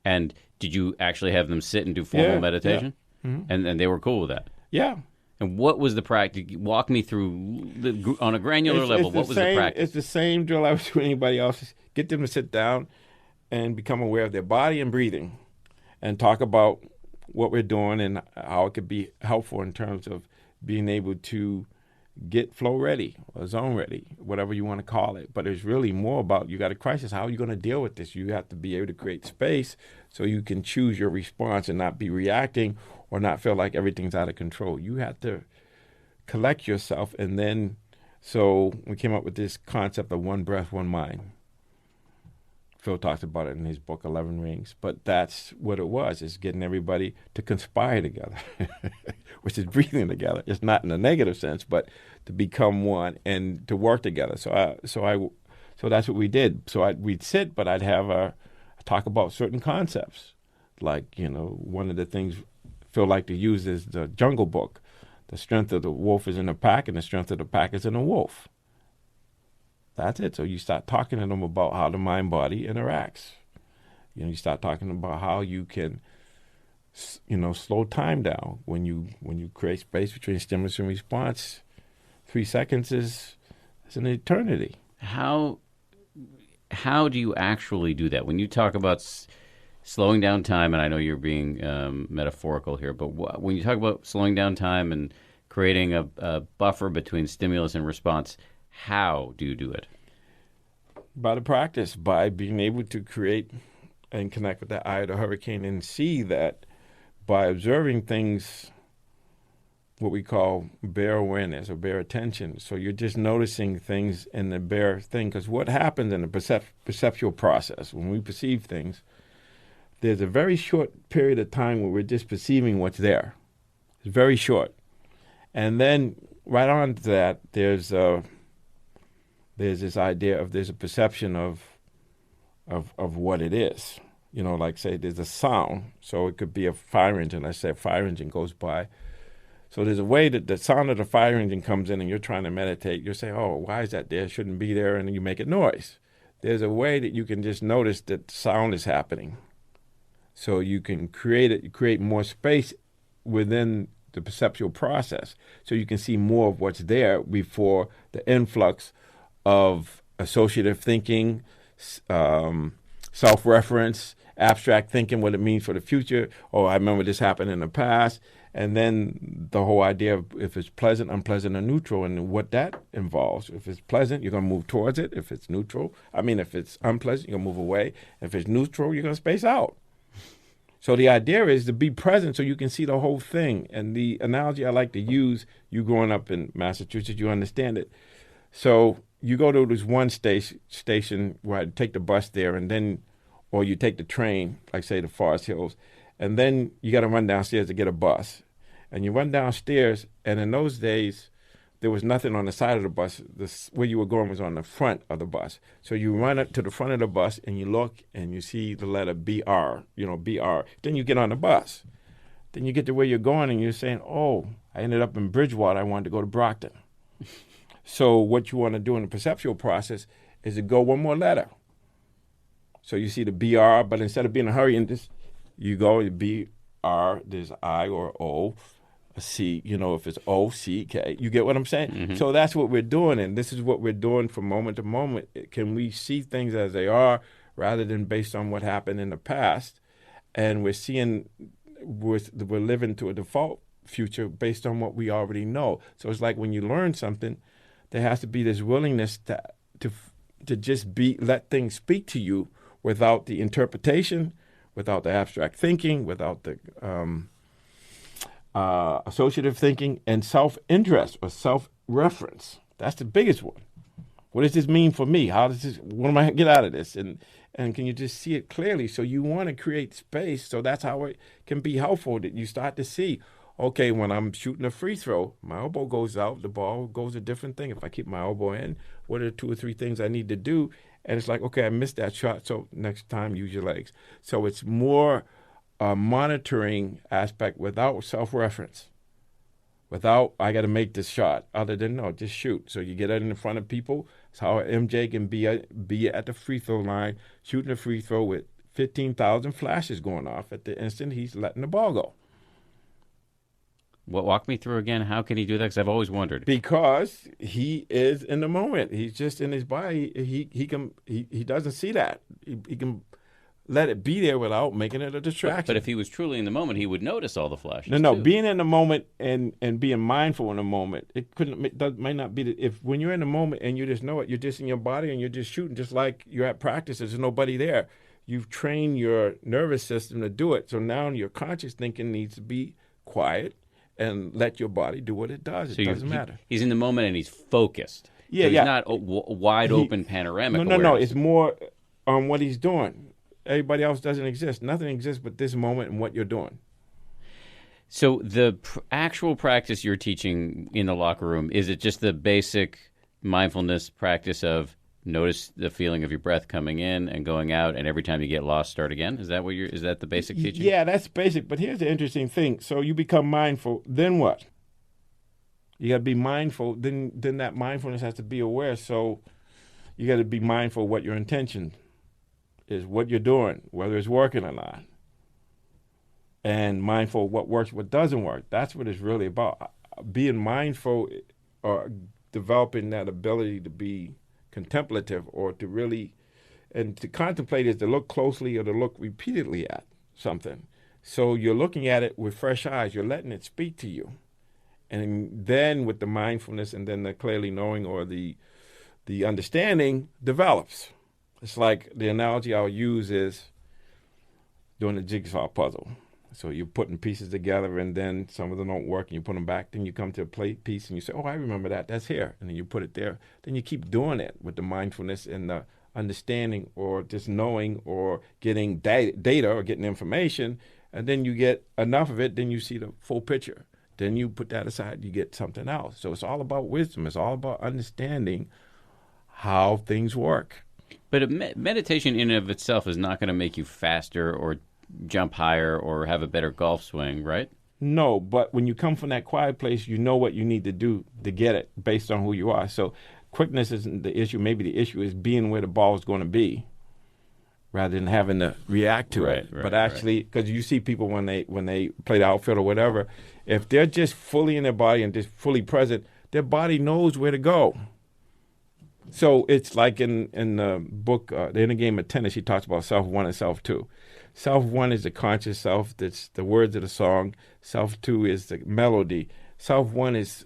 And did you actually have them sit and do formal meditation? Yeah. Mm-hmm. And they were cool with that? Yeah. And what was the practice? Walk me through, on a granular level, what was the practice? It's the same drill I was doing anybody else. Get them to sit down and become aware of their body and breathing and talk about what we're doing and how it could be helpful in terms of being able to get flow ready or zone ready, whatever you want to call it. But it's really more about, you got a crisis, how are you going to deal with this? You have to be able to create space so you can choose your response and not be reacting or not feel like everything's out of control. You have to collect yourself. And then, so we came up with this concept of one breath, one mind. Phil talks about it in his book, 11 Rings. But that's what it was, is getting everybody to conspire together, which is breathing together. It's not in a negative sense, but to become one and to work together. So that's what we did. So we'd sit, but I'd have talk about certain concepts. Like, one of the things Phil liked to use is the Jungle Book. The strength of the wolf is in the pack, and the strength of the pack is in the wolf. That's it. So you start talking to them about how the mind-body interacts. You start talking about how you can, slow time down. When you create space between stimulus and response, 3 seconds is an eternity. How do you actually do that? When you talk about slowing down time, and I know you're being metaphorical here, but when you talk about slowing down time and creating a buffer between stimulus and response, how do you do it? By the practice, by being able to create and connect with the eye of the hurricane and see that by observing things, what we call bare awareness or bare attention. So you're just noticing things in the bare thing. Because what happens in the perceptual process, when we perceive things, there's a very short period of time where we're just perceiving what's there. It's very short. And then right on to that, there's this idea of there's a perception of what it is. Like say there's a sound. So it could be a fire engine. Let's say a fire engine goes by. So there's a way that the sound of the fire engine comes in and you're trying to meditate. You're saying, oh, why is that there? It shouldn't be there. And you make a noise. There's a way that you can just notice that sound is happening. So you can create more space within the perceptual process. So you can see more of what's there before the influx of associative thinking, self-reference, abstract thinking, what it means for the future. Oh, I remember this happened in the past. And then the whole idea of if it's pleasant, unpleasant, or neutral, and what that involves. If it's pleasant, you're going to move towards it. If it's if it's unpleasant, you're going to move away. If it's neutral, you're going to space out. So the idea is to be present so you can see the whole thing. And the analogy I like to use, you growing up in Massachusetts, you understand it. So you go to this one station where I take the bus there, or you take the train, like say the Forest Hills, and then you got to run downstairs to get a bus. And you run downstairs, and in those days, there was nothing on the side of the bus. Where you were going was on the front of the bus. So you run up to the front of the bus, and you look, and you see the letter BR, BR. Then you get on the bus. Then you get to where you're going, and you're saying, oh, I ended up in Bridgewater. I wanted to go to Brockton. So what you want to do in the perceptual process is to go one more letter. So you see the BR, but instead of being in a hurry, you go BR, there's I or O, a C, if it's O, C, K. You get what I'm saying? Mm-hmm. So that's what we're doing, and this is what we're doing from moment to moment. Can we see things as they are rather than based on what happened in the past? And we're living to a default future based on what we already know. So it's like when you learn something, there has to be this willingness to just let things speak to you without the interpretation, without the abstract thinking, without the associative thinking, and self-interest or self-reference. That's the biggest one. What does this mean for me? What am I get out of this? And can you just see it clearly? So you want to create space. So that's how it can be helpful, that you start to see, okay, when I'm shooting a free throw, my elbow goes out, the ball goes a different thing. If I keep my elbow in, what are the 2 or 3 things I need to do? And it's like, okay, I missed that shot, so next time use your legs. So it's more a monitoring aspect without self-reference. Without, I got to make this shot, other than, no, just shoot. So you get it in front of people. It's how MJ can be at the free throw line, shooting a free throw with 15,000 flashes going off at the instant he's letting the ball go. Walk me through again. How can he do that? Because I've always wondered. Because he is in the moment. He's just in his body. He doesn't see that. He can let it be there without making it a distraction. But if he was truly in the moment, he would notice all the flashes. No. Too. Being in the moment and being mindful in the moment, might not be. When you're in the moment and you just know it, you're just in your body and you're just shooting, just like you're at practice. There's nobody there. You've trained your nervous system to do it. So now your conscious thinking needs to be quiet and let your body do what it does. It doesn't matter. He's in the moment and he's focused. Yeah, so he's not wide open panoramic. No. It's more on what he's doing. Everybody else doesn't exist. Nothing exists but this moment and what you're doing. So the actual practice you're teaching in the locker room, is it just the basic mindfulness practice of notice the feeling of your breath coming in and going out, and every time you get lost, start again? Is that the basic teaching? Yeah, that's basic. But here's the interesting thing. So you become mindful. Then what? You got to be mindful. Then that mindfulness has to be aware. So you got to be mindful of what your intention is, what you're doing, whether it's working or not. And mindful of what works, what doesn't work. That's what it's really about. Being mindful or developing that ability to be contemplative, or to really, and to contemplate is to look closely or to look repeatedly at something. So you're looking at it with fresh eyes. You're letting it speak to you. And then with the mindfulness and then the clearly knowing or the understanding develops. It's like the analogy I'll use is doing a jigsaw puzzle. So you're putting pieces together, and then some of them don't work, and you put them back. Then you come to a piece, and you say, oh, I remember that. That's here. And then you put it there. Then you keep doing it with the mindfulness and the understanding, or just knowing, or getting data or getting information. And then you get enough of it. Then you see the full picture. Then you put that aside. You get something else. So it's all about wisdom. It's all about understanding how things work. But meditation in and of itself is not going to make you faster or jump higher or have a better golf swing, right? No, but when you come from that quiet place, you know what you need to do to get it based on who you are. So quickness isn't the issue. Maybe the issue is being where the ball is going to be rather than having to react to it. But actually, because you see people when they play the outfield or whatever, if they're just fully in their body and just fully present, their body knows where to go. So it's like in the book, The Inner Game of Tennis, he talks about self one and self two. Self one is the conscious self, that's the words of the song. Self two is the melody. Self one is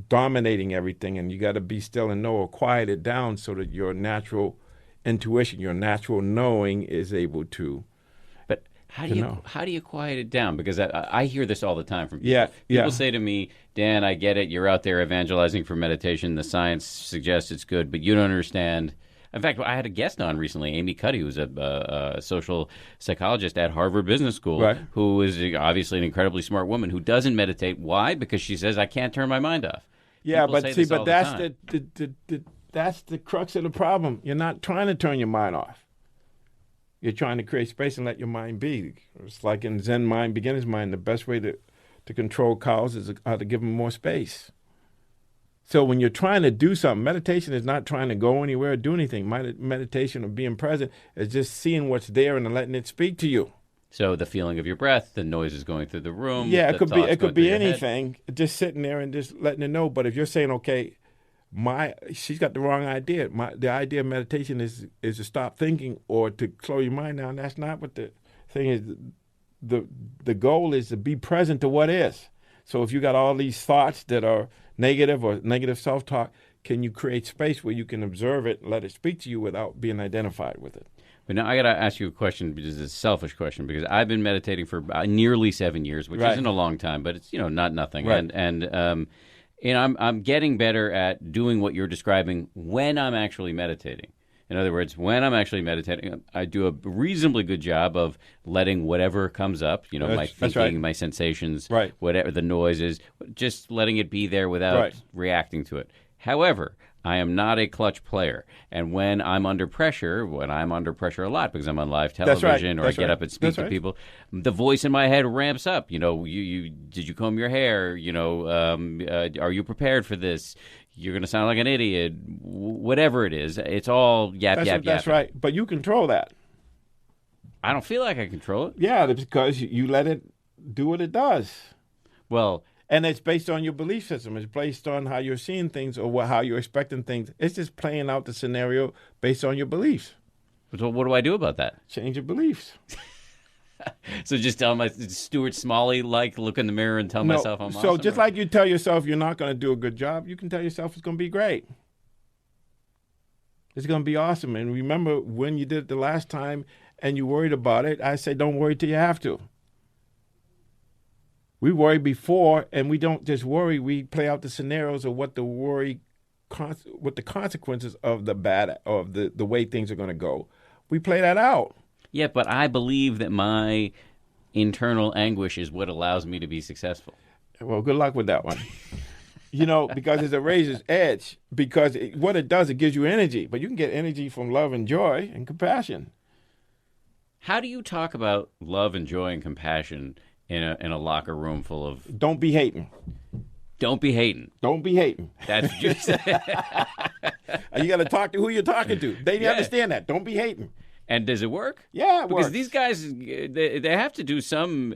dominating everything, and you got to be still and know, or quiet it down so that your natural intuition, your natural knowing is able to. But how do you quiet it down? Because I hear this all the time from people. People say to me, Dan, I get it. You're out there evangelizing for meditation. The science suggests it's good, but you don't understand. In fact, I had a guest on recently, Amy Cuddy, who's a social psychologist at Harvard Business School, who is obviously an incredibly smart woman who doesn't meditate. Why? Because she says, I can't turn my mind off. Yeah, but that's the crux of the problem. You're not trying to turn your mind off. You're trying to create space and let your mind be. It's like in Zen mind, beginner's mind, the best way to control cows is how to give them more space. So when you're trying to do something, meditation is not trying to go anywhere or do anything. Meditation of being present is just seeing what's there and letting it speak to you. So the feeling of your breath, the noises going through the room. Yeah, it could be anything. Just sitting there and just letting it know. But if you're saying, okay, she's got the wrong idea. The idea of meditation is to stop thinking or to slow your mind down. That's not what the thing is. The goal is to be present to what is. So if you got all these thoughts that are negative or negative self-talk, can you create space where you can observe it and let it speak to you without being identified with it? But now I got to ask you a question, because it's a selfish question, because I've been meditating for nearly 7 years, which isn't a long time, but it's not nothing. Right. And I'm getting better at doing what you're describing when I'm actually meditating. In other words, when I'm actually meditating, I do a reasonably good job of letting whatever comes up, my thinking, my sensations, whatever the noise is, just letting it be there without reacting to it. However, I am not a clutch player. And when I'm under pressure a lot because I'm on live television or I get up and speak to people, the voice in my head ramps up. Did you comb your hair? Are you prepared for this? You're going to sound like an idiot. Whatever it is, it's all yap. That's right. But you control that. I don't feel like I control it. Yeah, because you let it do what it does. Well, and it's based on your belief system. It's based on how you're seeing things or how you're expecting things. It's just playing out the scenario based on your beliefs. So what do I do about that? Change your beliefs. So just tell my Stuart Smalley, look in the mirror and tell myself I'm awesome? So just like you tell yourself you're not going to do a good job, you can tell yourself it's going to be great. It's going to be awesome. And remember when you did it the last time and you worried about it, I say don't worry till you have to. We worry before, and we don't just worry. We play out the scenarios of what the consequences of the bad, of the way things are going to go. We play that out. Yeah, but I believe that my internal anguish is what allows me to be successful. Well, good luck with that one. Because it's a razor's edge. Because what it does, it gives you energy. But you can get energy from love and joy and compassion. How do you talk about love and joy and compassion in a locker room full of... Don't be hating. Don't be hating. Don't be hating. That's just... You got to talk to who you're talking to. They understand that. Don't be hating. And does it work? Yeah, it because works. These guys, they have to do some...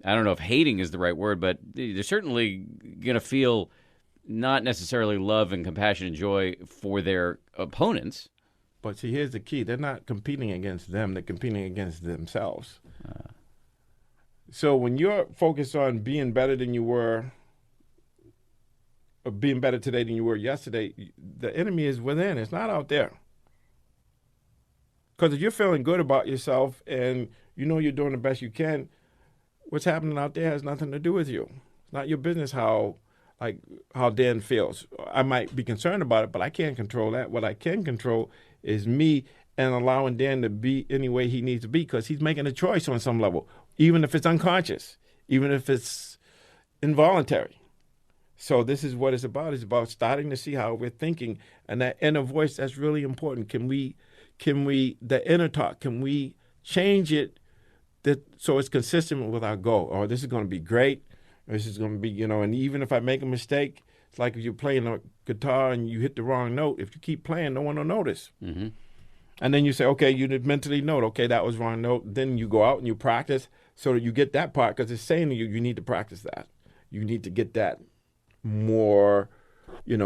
I don't know if hating is the right word, but they're certainly going to feel not necessarily love and compassion and joy for their opponents. But see, here's the key. They're not competing against them. They're competing against themselves. So when you're focused on being better than you were, or being better today than you were yesterday, the enemy is within. It's not out there. Because if you're feeling good about yourself and you know you're doing the best you can, what's happening out there has nothing to do with you. It's not your business how Dan feels. I might be concerned about it, but I can't control that. What I can control is me and allowing Dan to be any way he needs to be, because he's making a choice on some level, even if it's unconscious, even if it's involuntary. So this is what it's about. It's about starting to see how we're thinking, and that inner voice, that's really important. Can we, the inner talk, can we change it so it's consistent with our goal? Or this is going to be great. This is going to be, and even if I make a mistake, it's like if you're playing a guitar and you hit the wrong note. If you keep playing, no one will notice. Mm-hmm. And then you say, okay, you mentally note, okay, that was wrong note. Then you go out and you practice so that you get that part, because it's saying to you, you need to practice that. You need to get that more, you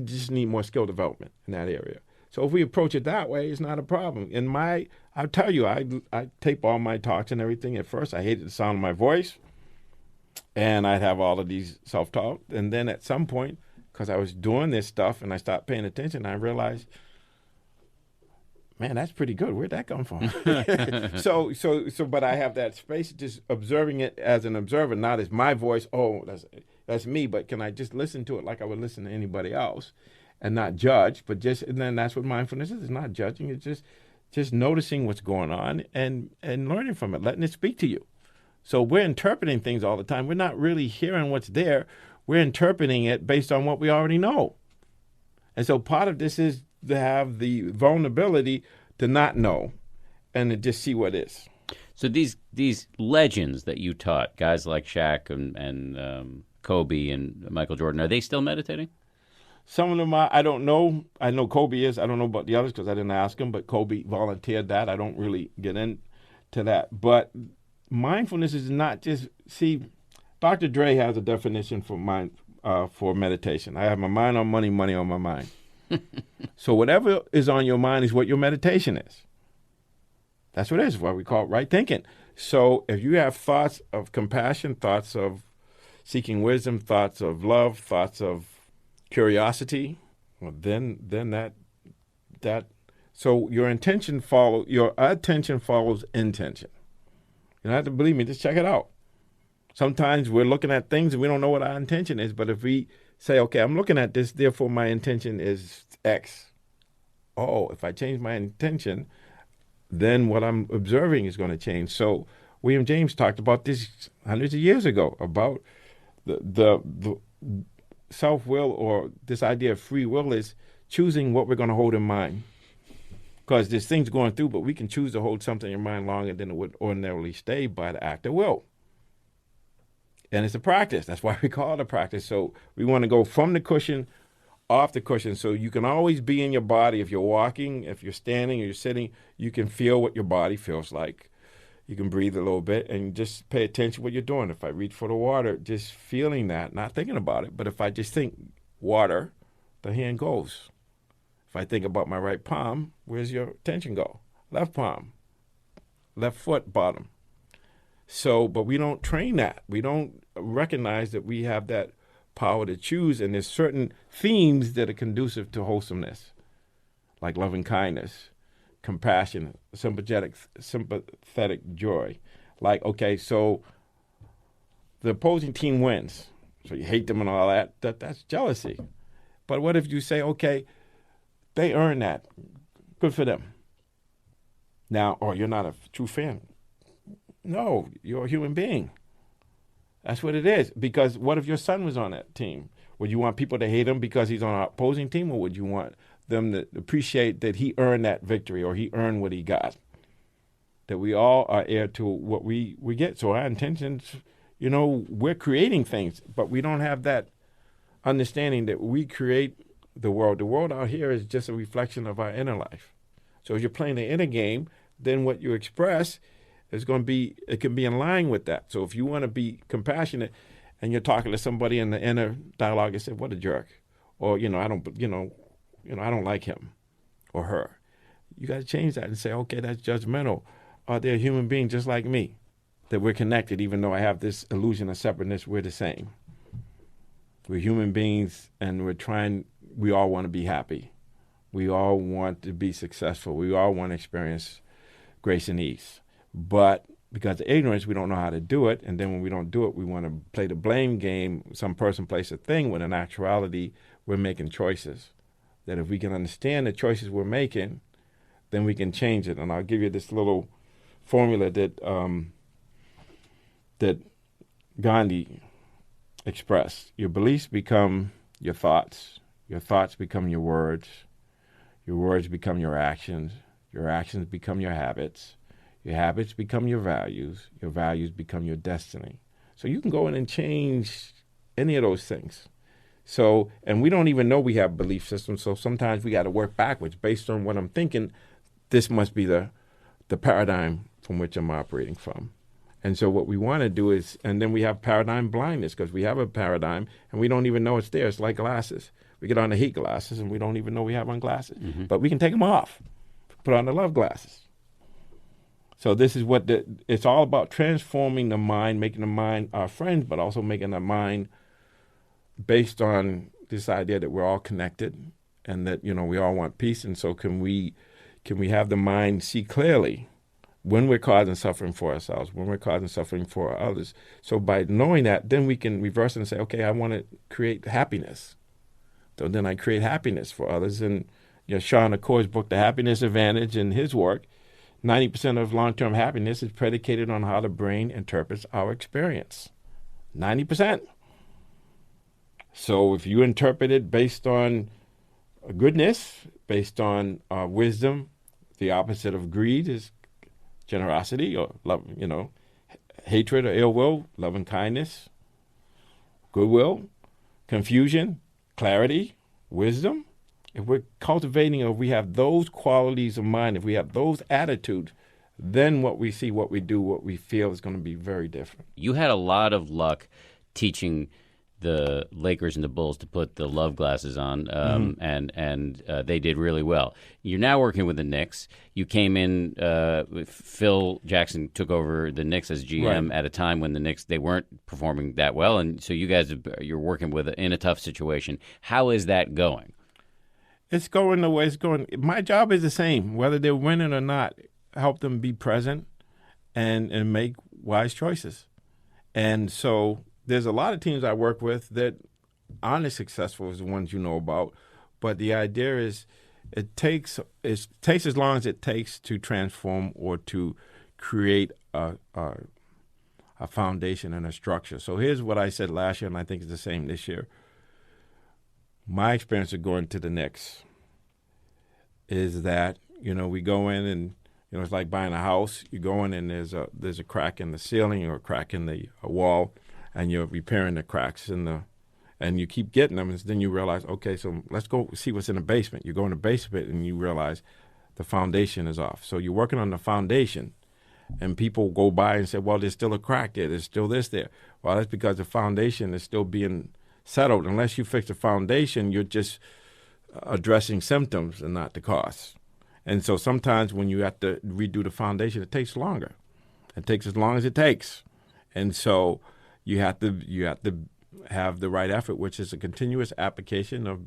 just need more skill development in that area. So if we approach it that way, it's not a problem. I'll tell you, I tape all my talks and everything. At first, I hated the sound of my voice, and I'd have all of these self-talk. And then at some point, because I was doing this stuff and I stopped paying attention, I realized, man, that's pretty good. Where'd that come from? But I have that space, just observing it as an observer, not as my voice. Oh, that's me. But can I just listen to it like I would listen to anybody else, and not judge? And then that's what mindfulness is. It's not judging. It's just noticing what's going on and learning from it, letting it speak to you. So we're interpreting things all the time. We're not really hearing what's there. We're interpreting it based on what we already know. And so part of this is to have the vulnerability to not know and to just see what is. So these legends that you taught, guys like Shaq and Kobe and Michael Jordan, are they still meditating? Some of them I don't know. I know Kobe is. I don't know about the others because I didn't ask him, but Kobe volunteered that. I don't really get into that. But mindfulness is not just, see, Dr. Dre has a definition for meditation. I have my mind on money, money on my mind. So whatever is on your mind is what your meditation is. That's what it is, what we call right thinking. So if you have thoughts of compassion, thoughts of seeking wisdom, thoughts of love, thoughts of curiosity, well, then that so your attention follows intention. You don't have to believe me, just check it out. Sometimes we're looking at things and we don't know what our intention is, but if we say, okay, I'm looking at this, therefore my intention is X. Oh, if I change my intention, then what I'm observing is going to change. So William James talked about this hundreds of years ago, about the self-will, or this idea of free will is choosing what we're going to hold in mind. Because there's things going through, but we can choose to hold something in mind longer than it would ordinarily stay by the act of will. And it's a practice. That's why we call it a practice. So we want to go from the cushion, off the cushion, so you can always be in your body. If you're walking, if you're standing or you're sitting, you can feel what your body feels like. You can breathe a little bit and just pay attention to what you're doing. If I reach for the water, just feeling that, not thinking about it. But if I just think water, the hand goes. If I think about my right palm, where's your attention go? Left palm, left foot, bottom. So, but we don't train that. We don't recognize that we have that power to choose, and there's certain themes that are conducive to wholesomeness, like loving kindness, compassion, sympathetic joy. Like, okay, so the opposing team wins, so you hate them and all that's jealousy. But what if you say, okay, they earned that. Good for them. Now, you're not a true fan. No, you're a human being. That's what it is. Because what if your son was on that team? Would you want people to hate him because he's on an opposing team, or would you want them to appreciate that he earned that victory or he earned what he got? That we all are heir to what we get. So our intentions, we're creating things, but we don't have that understanding that we create the world. The world out here is just a reflection of our inner life. So if you're playing the inner game, then what you express is going to be, it can be in line with that. So if you want to be compassionate and you're talking to somebody in the inner dialogue and say, what a jerk, or, I don't like him or her. You got to change that and say, okay, that's judgmental. They're a human being just like me, that we're connected, even though I have this illusion of separateness, we're the same. We're human beings, and we all want to be happy. We all want to be successful. We all want to experience grace and ease. But because of ignorance, we don't know how to do it. And then when we don't do it, we want to play the blame game. Some person plays a thing, when in actuality, we're making choices. That if we can understand the choices we're making, then we can change it. And I'll give you this little formula that Gandhi expressed. Your beliefs become your thoughts become your words become your actions become your habits become your values become your destiny. So you can go in and change any of those things. So, and we don't even know we have belief systems, so sometimes we got to work backwards. Based on what I'm thinking, this must be the paradigm from which I'm operating from. And so what we want to do is, and then we have paradigm blindness, because we have a paradigm and we don't even know it's there. It's like glasses. We get on the hate glasses and we don't even know we have on glasses. Mm-hmm. But we can take them off, put on the love glasses. So this is what it's all about, transforming the mind, making the mind our friend, but also making the mind based on this idea that we're all connected and that, we all want peace. And so can we have the mind see clearly when we're causing suffering for ourselves, when we're causing suffering for others. So by knowing that, then we can reverse it and say, okay, I want to create happiness. So then I create happiness for others. And Sean Accor's book, The Happiness Advantage, in his work, 90% of long-term happiness is predicated on how the brain interprets our experience. 90%. So if you interpret it based on goodness, based on wisdom, the opposite of greed is generosity or love, hatred or ill will, loving kindness, goodwill, confusion, clarity, wisdom. If we're cultivating, or if we have those qualities of mind, if we have those attitudes, then what we see, what we do, what we feel is going to be very different. You had a lot of luck teaching the Lakers and the Bulls to put the love glasses on, and they did really well. You're now working with the Knicks. You came in, Phil Jackson took over the Knicks as GM at a time when the Knicks, they weren't performing that well, and so you're working in a tough situation. How is that going? It's going the way it's going. My job is the same, whether they're winning or not. Help them be present and make wise choices. And so there's a lot of teams I work with that aren't as successful as the ones you know about, but the idea is it takes as long as it takes to transform or to create a foundation and a structure. So here's what I said last year, and I think it's the same this year. My experience of going to the Knicks is that, we go in and, it's like buying a house. You go in and there's a crack in the ceiling or a crack in the wall, and you're repairing the cracks and you keep getting them, and then you realize, okay, so let's go see what's in the basement. You go in the basement and you realize the foundation is off. So you're working on the foundation, and people go by and say, well, there's still a crack there. There's still this there. Well, that's because the foundation is still being settled. Unless you fix the foundation, you're just addressing symptoms and not the cause. And so sometimes when you have to redo the foundation, it takes longer. It takes as long as it takes. And so you have to have the right effort, which is a continuous application of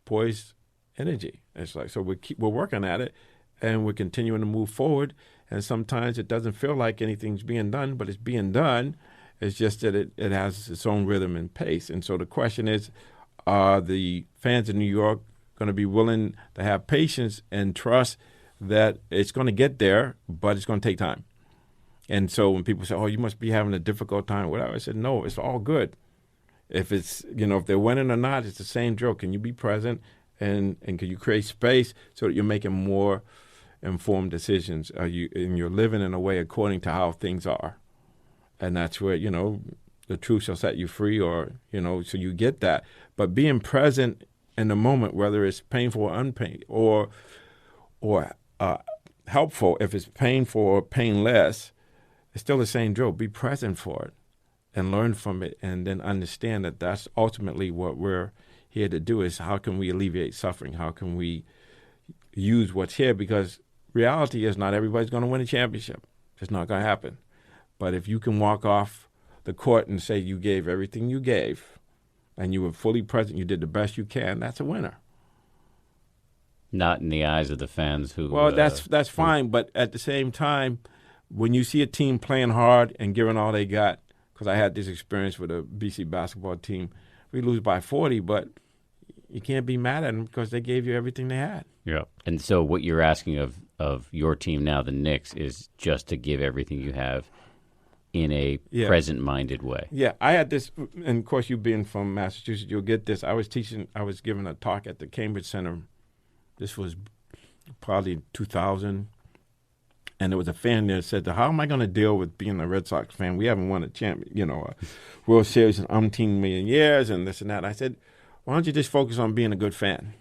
poised energy. It's like, so we're working at it, and we're continuing to move forward. And sometimes it doesn't feel like anything's being done, but it's being done. It's just that it has its own rhythm and pace. And so the question is, are the fans in New York going to be willing to have patience and trust that it's going to get there, but it's going to take time. And so when people say, "Oh, you must be having a difficult time," whatever, I said, "No, it's all good. If it's, if they're winning or not, it's the same drill. Can you be present and can you create space so that you're making more informed decisions? You're living in a way according to how things are, and that's where the truth shall set you free, or so you get that. But being present in the moment, whether it's painful or unpainful, or helpful, if it's painful or painless, it's still the same drill. Be present for it and learn from it, and then understand that that's ultimately what we're here to do, is how can we alleviate suffering? How can we use what's here? Because reality is not everybody's going to win a championship. It's not going to happen. But if you can walk off the court and say you gave everything you gave and you were fully present, you did the best you can, that's a winner. Not in the eyes of the fans who... Well, that's fine, but at the same time, when you see a team playing hard and giving all they got, because I had this experience with a BC basketball team, we lose by 40, but you can't be mad at them because they gave you everything they had. Yeah. And so what you're asking of your team now, the Knicks, is just to give everything you have in a present-minded way. Yeah, I had this, and of course you being from Massachusetts, you'll get this. I was giving a talk at the Cambridge Center. This was probably 2000. And there was a fan there that said, "How am I going to deal with being a Red Sox fan? We haven't won a World Series in umpteen million years and this and that." I said, "Why don't you just focus on being a good fan?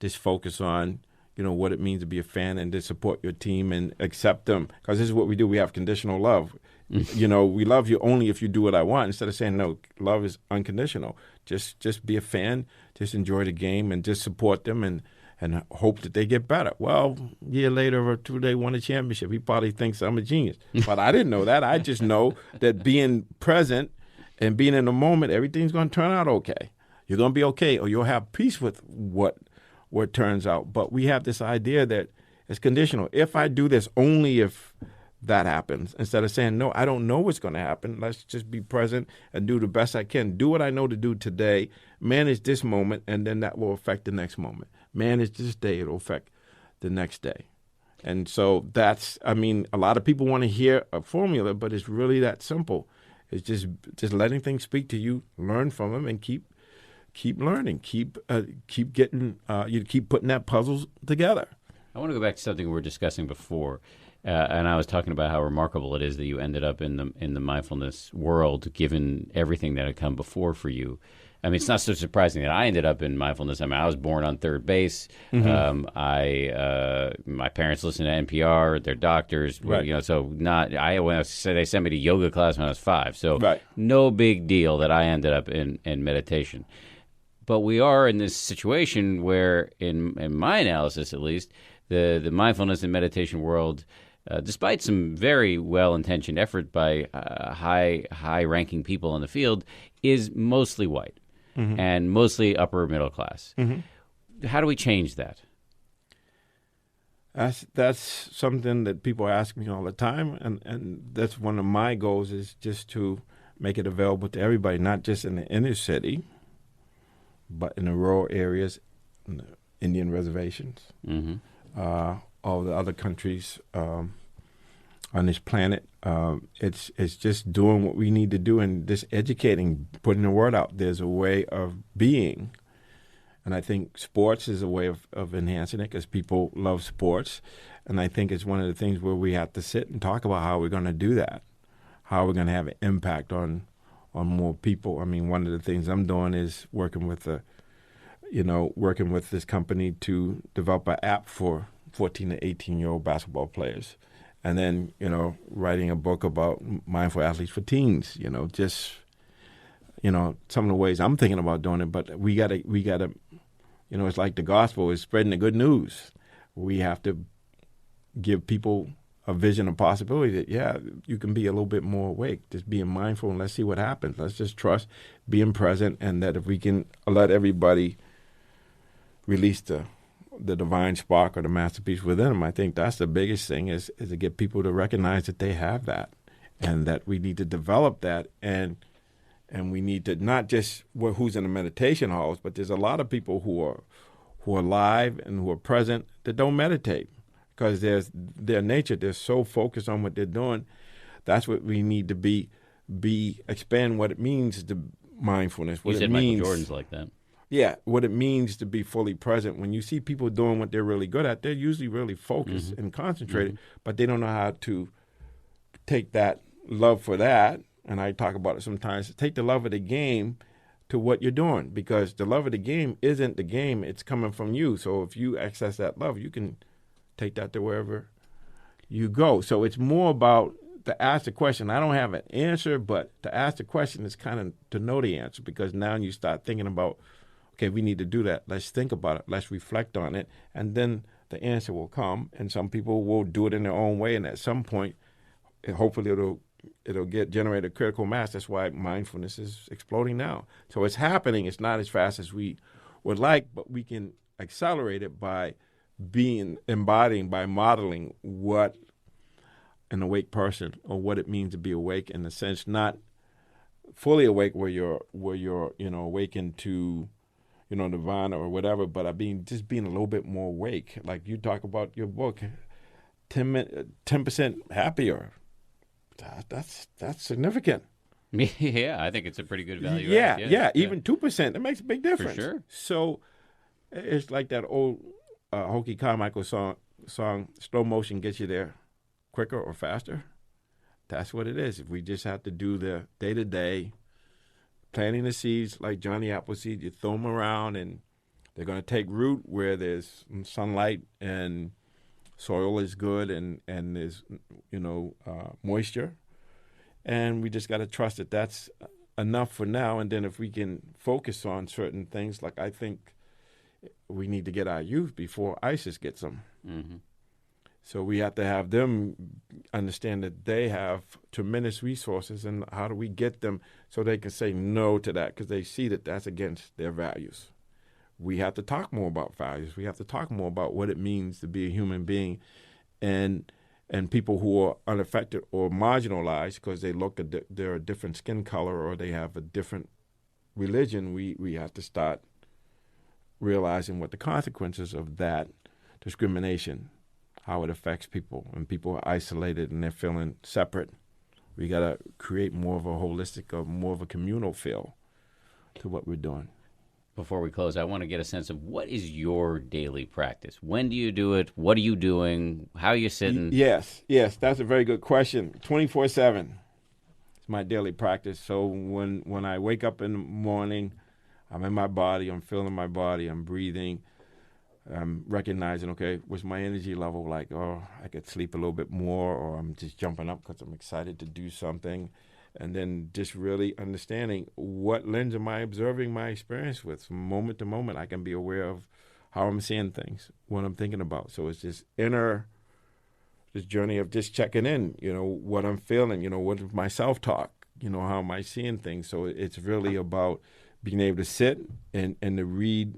Just focus on, what it means to be a fan, and to support your team and accept them. Because this is what we do. We have conditional love. We love you only if you do what I want, instead of saying, no, love is unconditional. Just be a fan, just enjoy the game, and just support them and hope that they get better." Well, a year later or two, they won a championship. He probably thinks I'm a genius. But I didn't know that. I just know that being present and being in the moment, everything's going to turn out okay. You're going to be okay, or you'll have peace with what turns out. But we have this idea that it's conditional. If I do this, only if that happens, instead of saying, no, I don't know what's going to happen. Let's just be present and do the best I can. Do what I know to do today, manage this moment, and then that will affect the next moment. Manage this day, it'll affect the next day. And so a lot of people want to hear a formula, but it's really that simple. It's just letting things speak to you, learn from them, and keep learning, keep getting, you keep putting that puzzles together. I want to go back to something we were discussing before. And I was talking about how remarkable it is that you ended up in the mindfulness world, given everything that had come before for you. I mean, it's not so surprising that I ended up in mindfulness. I mean, I was born on third base. Mm-hmm. My parents listened to NPR. They're doctors. Right. They sent me to yoga class when I was 5. So right. No big deal that I ended up in meditation. But we are in this situation where, in my analysis at least, the mindfulness and meditation world, despite some very well-intentioned effort by high-ranking people in the field, is mostly white. Mm-hmm. And mostly upper middle class. Mm-hmm. How do we change that? That's something that people ask me all the time, and that's one of my goals, is just to make it available to everybody, not just in the inner city, but in the rural areas, in the Indian reservations, mm-hmm. All the other countries on this planet. It's just doing what we need to do, and just educating, putting the word out. There's a way of being, and I think sports is a way of enhancing it, because people love sports, and I think it's one of the things where we have to sit and talk about how we're going to do that, how we're going to have an impact on more people. I mean, one of the things I'm doing is working with this company to develop an app for 14 to 18-year-old basketball players. And then, writing a book about mindful athletes for teens, some of the ways I'm thinking about doing it. But we gotta, it's like the gospel is spreading the good news. We have to give people a vision of possibility that, you can be a little bit more awake, just being mindful, and let's see what happens. Let's just trust, being present, and that if we can let everybody release the divine spark or the masterpiece within them, I think that's the biggest thing, is to get people to recognize that they have that, and that we need to develop that, and we need to not just who's in the meditation halls, but there's a lot of people who are live and who are present that don't meditate because their nature, they're so focused on what they're doing. That's what we need to be expand what it means to mindfulness. What You said it means, Michael Jordan's like that. yeah, what it means to be fully present. When you see people doing what they're really good at, they're usually really focused and concentrated, but they don't know how to take that love for that. And I talk about it sometimes. Take the love of the game to what you're doing, because the love of the game isn't the game. It's coming from you. So if you access that love, you can take that to wherever you go. So it's more about to ask the question. I don't have an answer, but to ask the question is kind of to know the answer, because now you start thinking about, okay, we need to do that. Let's think about it. Let's reflect on it. And then the answer will come. And some people will do it in their own way. And at some point, hopefully it'll generate a critical mass. That's why mindfulness is exploding now. So it's happening. It's not as fast as we would like, but we can accelerate it by embodying, by modeling what an awake person, or what it means to be awake in the sense, not fully awake where you're awakened to, nirvana or whatever, but just being a little bit more awake. Like you talk about your book, 10% happier. That's significant. Yeah, I think it's a pretty good value. Yeah, even 2%, it makes a big difference. For sure. So it's like that old Hokie Carmichael song, slow motion gets you there quicker or faster. That's what it is. If we just have to do the day-to-day, planting the seeds like Johnny Appleseed, you throw them around and they're going to take root where there's sunlight and soil is good and there's, moisture. And we just got to trust that that's enough for now. And then if we can focus on certain things, like I think we need to get our youth before ISIS gets them. Mm-hmm. So we have to have them understand that they have tremendous resources, and how do we get them so they can say no to that, because they see that that's against their values. We have to talk more about values. We have to talk more about what it means to be a human being, and people who are unaffected or marginalized because they look at they're a different skin color or they have a different religion. We have to start realizing what the consequences of that discrimination, how it affects people, and people are isolated and they're feeling separate. We got to create more of a holistic or more of a communal feel to what we're doing. Before we close, I want to get a sense of what is your daily practice? When do you do it? What are you doing? How are you sitting? Yes, that's a very good question. 24/7 is my daily practice. So when I wake up in the morning, I'm in my body, I'm feeling my body, I'm breathing, I'm recognizing, okay, what's my energy level like? Oh, I could sleep a little bit more, or I'm just jumping up because I'm excited to do something. And then just really understanding what lens am I observing my experience with. From moment to moment, I can be aware of how I'm seeing things, what I'm thinking about. So it's this journey of just checking in, what I'm feeling, what is my self-talk, how am I seeing things. So it's really about being able to sit and to read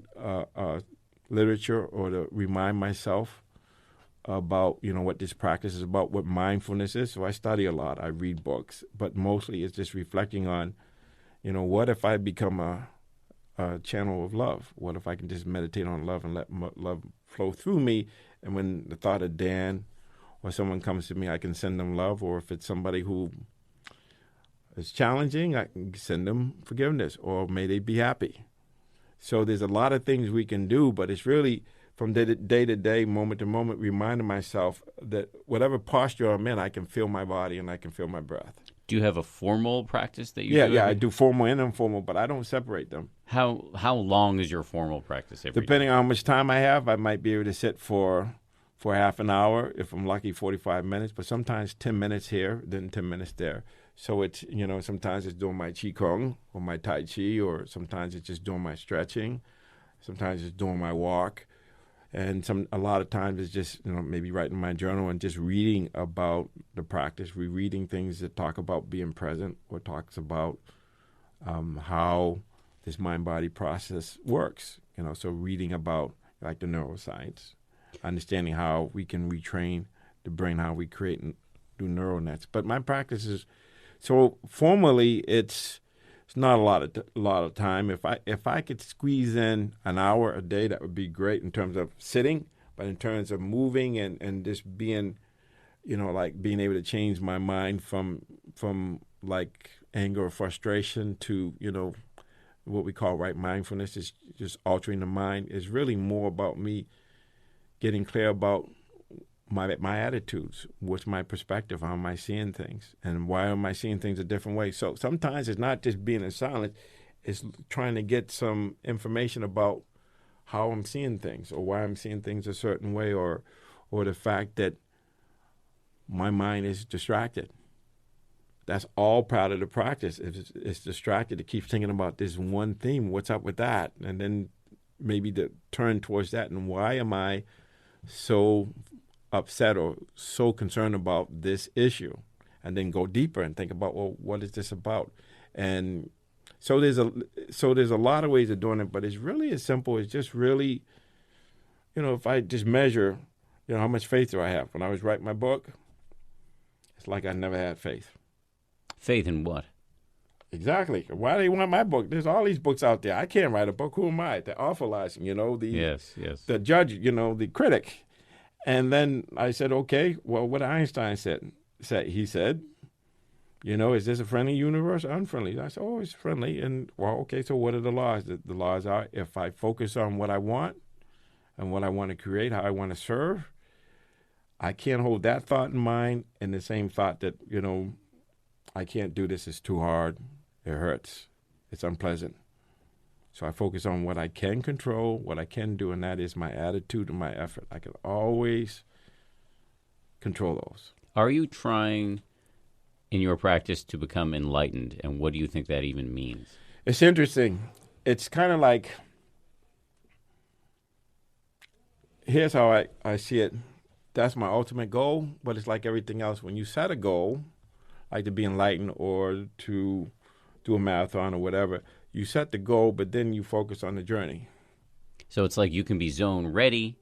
literature, or to remind myself about, what this practice is about, what mindfulness is. So I study a lot. I read books, but mostly it's just reflecting on, what if I become a channel of love? What if I can just meditate on love and let love flow through me? And when the thought of Dan or someone comes to me, I can send them love. Or if it's somebody who is challenging, I can send them forgiveness, or may they be happy. So there's a lot of things we can do, but it's really from day to day, moment to moment, reminding myself that whatever posture I'm in, I can feel my body and I can feel my breath. Do you have a formal practice that you do? Yeah, I do formal and informal, but I don't separate them. How long is your formal practice every Depending day? on how much time I have, I might be able to sit for half an hour. If I'm lucky, 45 minutes, but sometimes 10 minutes here, then 10 minutes there. So it's, sometimes it's doing my Qigong or my Tai Chi, or sometimes it's just doing my stretching. Sometimes it's doing my walk. And a lot of times it's just, maybe writing my journal and just reading about the practice, rereading things that talk about being present, or talks about how this mind-body process works. So reading about like the neuroscience, understanding how we can retrain the brain, how we create and do neural nets. But my practice is, so formally it's it's not a lot of time. If I could squeeze in an hour a day, that would be great in terms of sitting, but in terms of moving and just being, like being able to change my mind from like anger or frustration to, what we call right mindfulness, is just altering the mind, is really more about me getting clear about my attitudes, what's my perspective, how am I seeing things, and why am I seeing things a different way. So sometimes it's not just being in silence, it's trying to get some information about how I'm seeing things or why I'm seeing things a certain way, or the fact that my mind is distracted. That's all part of the practice. It's distracted to keep thinking about this one theme. What's up with that? And then maybe to turn towards that. And why am I so upset or so concerned about this issue? And then go deeper and think about, well, what is this about? And so there's a lot of ways of doing it, but it's really as simple as just really, if I just measure, how much faith do I have? When I was writing my book, it's like I never had faith. Faith in what? Exactly. Why do they want my book? There's all these books out there. I can't write a book. Who am I? They're awfulizing, Yes. the judge, the critic. And then I said, okay, well, what Einstein said, he said, is this a friendly universe or unfriendly? I said, oh, it's friendly. And, well, okay, so what are the laws? The laws are, if I focus on what I want and what I want to create, how I want to serve, I can't hold that thought in mind and the same thought that, I can't do this, it's too hard, it hurts, it's unpleasant. So I focus on what I can control, what I can do, and that is my attitude and my effort. I can always control those. Are you trying in your practice to become enlightened, and what do you think that even means? It's interesting. It's kind of like, here's how I see it. That's my ultimate goal, but it's like everything else. When you set a goal, like to be enlightened or to do a marathon or whatever, you set the goal, but then you focus on the journey. So it's like you can be zone ready,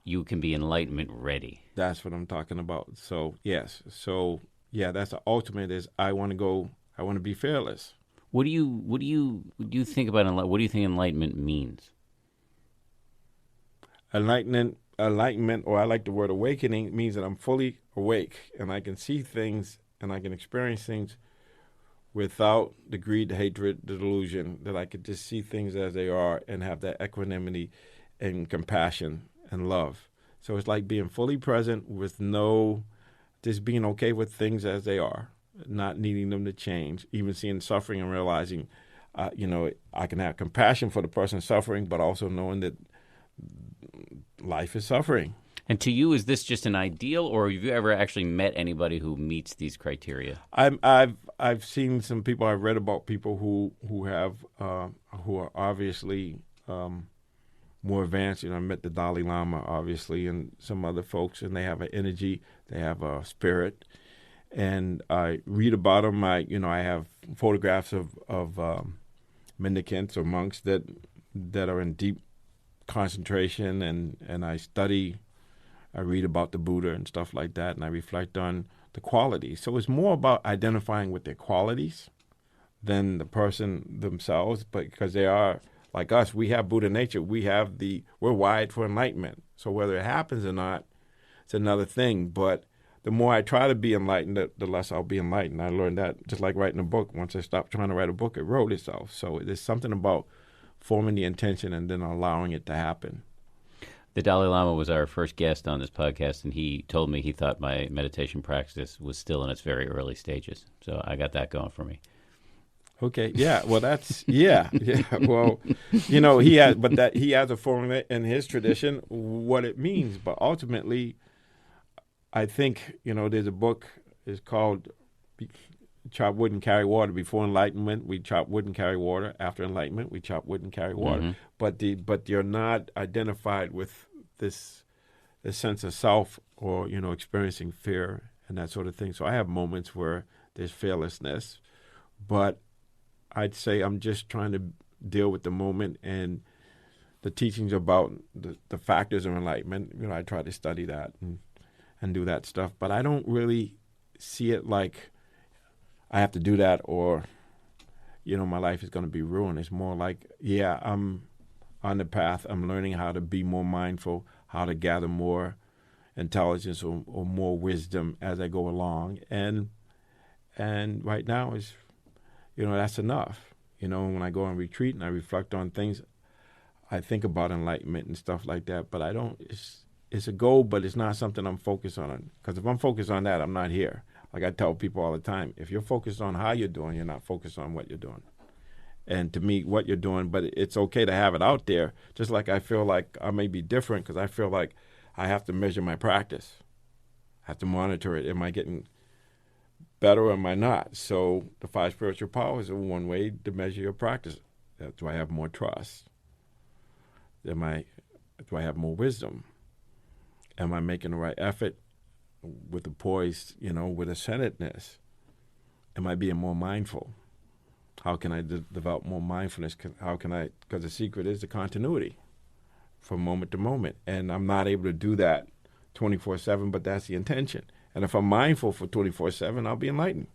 you can be enlightenment ready. That's what I'm talking about. So, yes. So, yeah, that's the ultimate is I want to be fearless. What do you think about what do you think enlightenment means? Enlightenment, or I like the word awakening, means that I'm fully awake and I can see things and I can experience things without the greed, the hatred, the delusion, that I could just see things as they are and have that equanimity and compassion and love. So it's like being fully present with just being okay with things as they are, not needing them to change, even seeing suffering and realizing, I can have compassion for the person suffering, but also knowing that life is suffering. And to you, is this just an ideal, or have you ever actually met anybody who meets these criteria? I've seen some people. I've read about people who are obviously more advanced. I met the Dalai Lama, obviously, and some other folks, and they have an energy, they have a spirit, and I read about them. I have photographs of mendicants or monks that are in deep concentration, and I read about the Buddha and stuff like that, and I reflect on the qualities. So it's more about identifying with their qualities than the person themselves, but because they are like us, we have Buddha nature. We're wired for enlightenment. So whether it happens or not, it's another thing. But the more I try to be enlightened, the less I'll be enlightened. I learned that just like writing a book. Once I stopped trying to write a book, it wrote itself. So there's something about forming the intention and then allowing it to happen. The Dalai Lama was our first guest on this podcast, and he told me he thought my meditation practice was still in its very early stages. So I got that going for me. Okay, yeah, well, that's, yeah. Well, he has a formula in his tradition, what it means. But ultimately, I think, there's a book, it's called Chop Wood and Carry Water. Before enlightenment, we chop wood and carry water. After enlightenment, we chop wood and carry water. Mm-hmm. But you're not identified with this sense of self or, experiencing fear and that sort of thing. So I have moments where there's fearlessness, but I'd say I'm just trying to deal with the moment and the teachings about the factors of enlightenment. I try to study that and do that stuff, but I don't really see it like I have to do that or, my life is going to be ruined. It's more like, yeah, I'm on the path. I'm learning how to be more mindful, how to gather more intelligence or more wisdom as I go along. And right now is, that's enough. When I go on retreat and I reflect on things, I think about enlightenment and stuff like that, but I don't, it's a goal, but it's not something I'm focused on. Because if I'm focused on that, I'm not here. Like I tell people all the time, if you're focused on how you're doing, you're not focused on what you're doing. And to me, what you're doing, but it's okay to have it out there, just like I feel like I may be different because I feel like I have to measure my practice. I have to monitor it. Am I getting better or am I not? So the 5 spiritual powers are one way to measure your practice. Do I have more trust? Do I have more wisdom? Am I making the right effort with a poise, with a centeredness? Am I being more mindful? How can I develop more mindfulness? Because the secret is the continuity from moment to moment. And I'm not able to do that 24/7, but that's the intention. And if I'm mindful for 24/7, I'll be enlightened.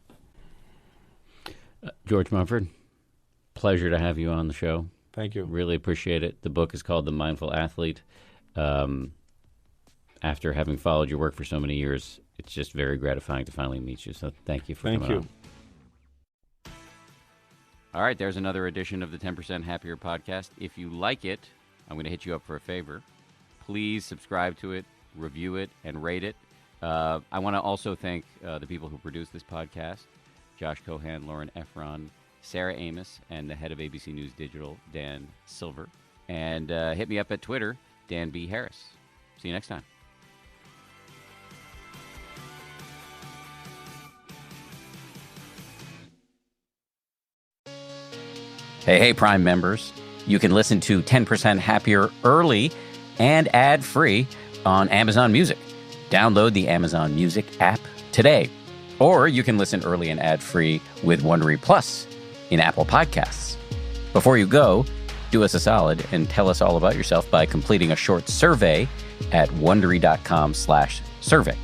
George Mumford, pleasure to have you on the show. Thank you. Really appreciate it. The book is called The Mindful Athlete. After having followed your work for so many years, it's just very gratifying to finally meet you. So thank you for coming on. All right, there's another edition of the 10% Happier podcast. If you like it, I'm going to hit you up for a favor. Please subscribe to it, review it, and rate it. I want to also thank the people who produce this podcast, Josh Cohan, Lauren Efron, Sarah Amos, and the head of ABC News Digital, Dan Silver. And hit me up at Twitter, Dan B. Harris. See you next time. Hey, Prime members. You can listen to 10% Happier early and ad-free on Amazon Music. Download the Amazon Music app today. Or you can listen early and ad-free with Wondery Plus in Apple Podcasts. Before you go, do us a solid and tell us all about yourself by completing a short survey at Wondery.com/survey.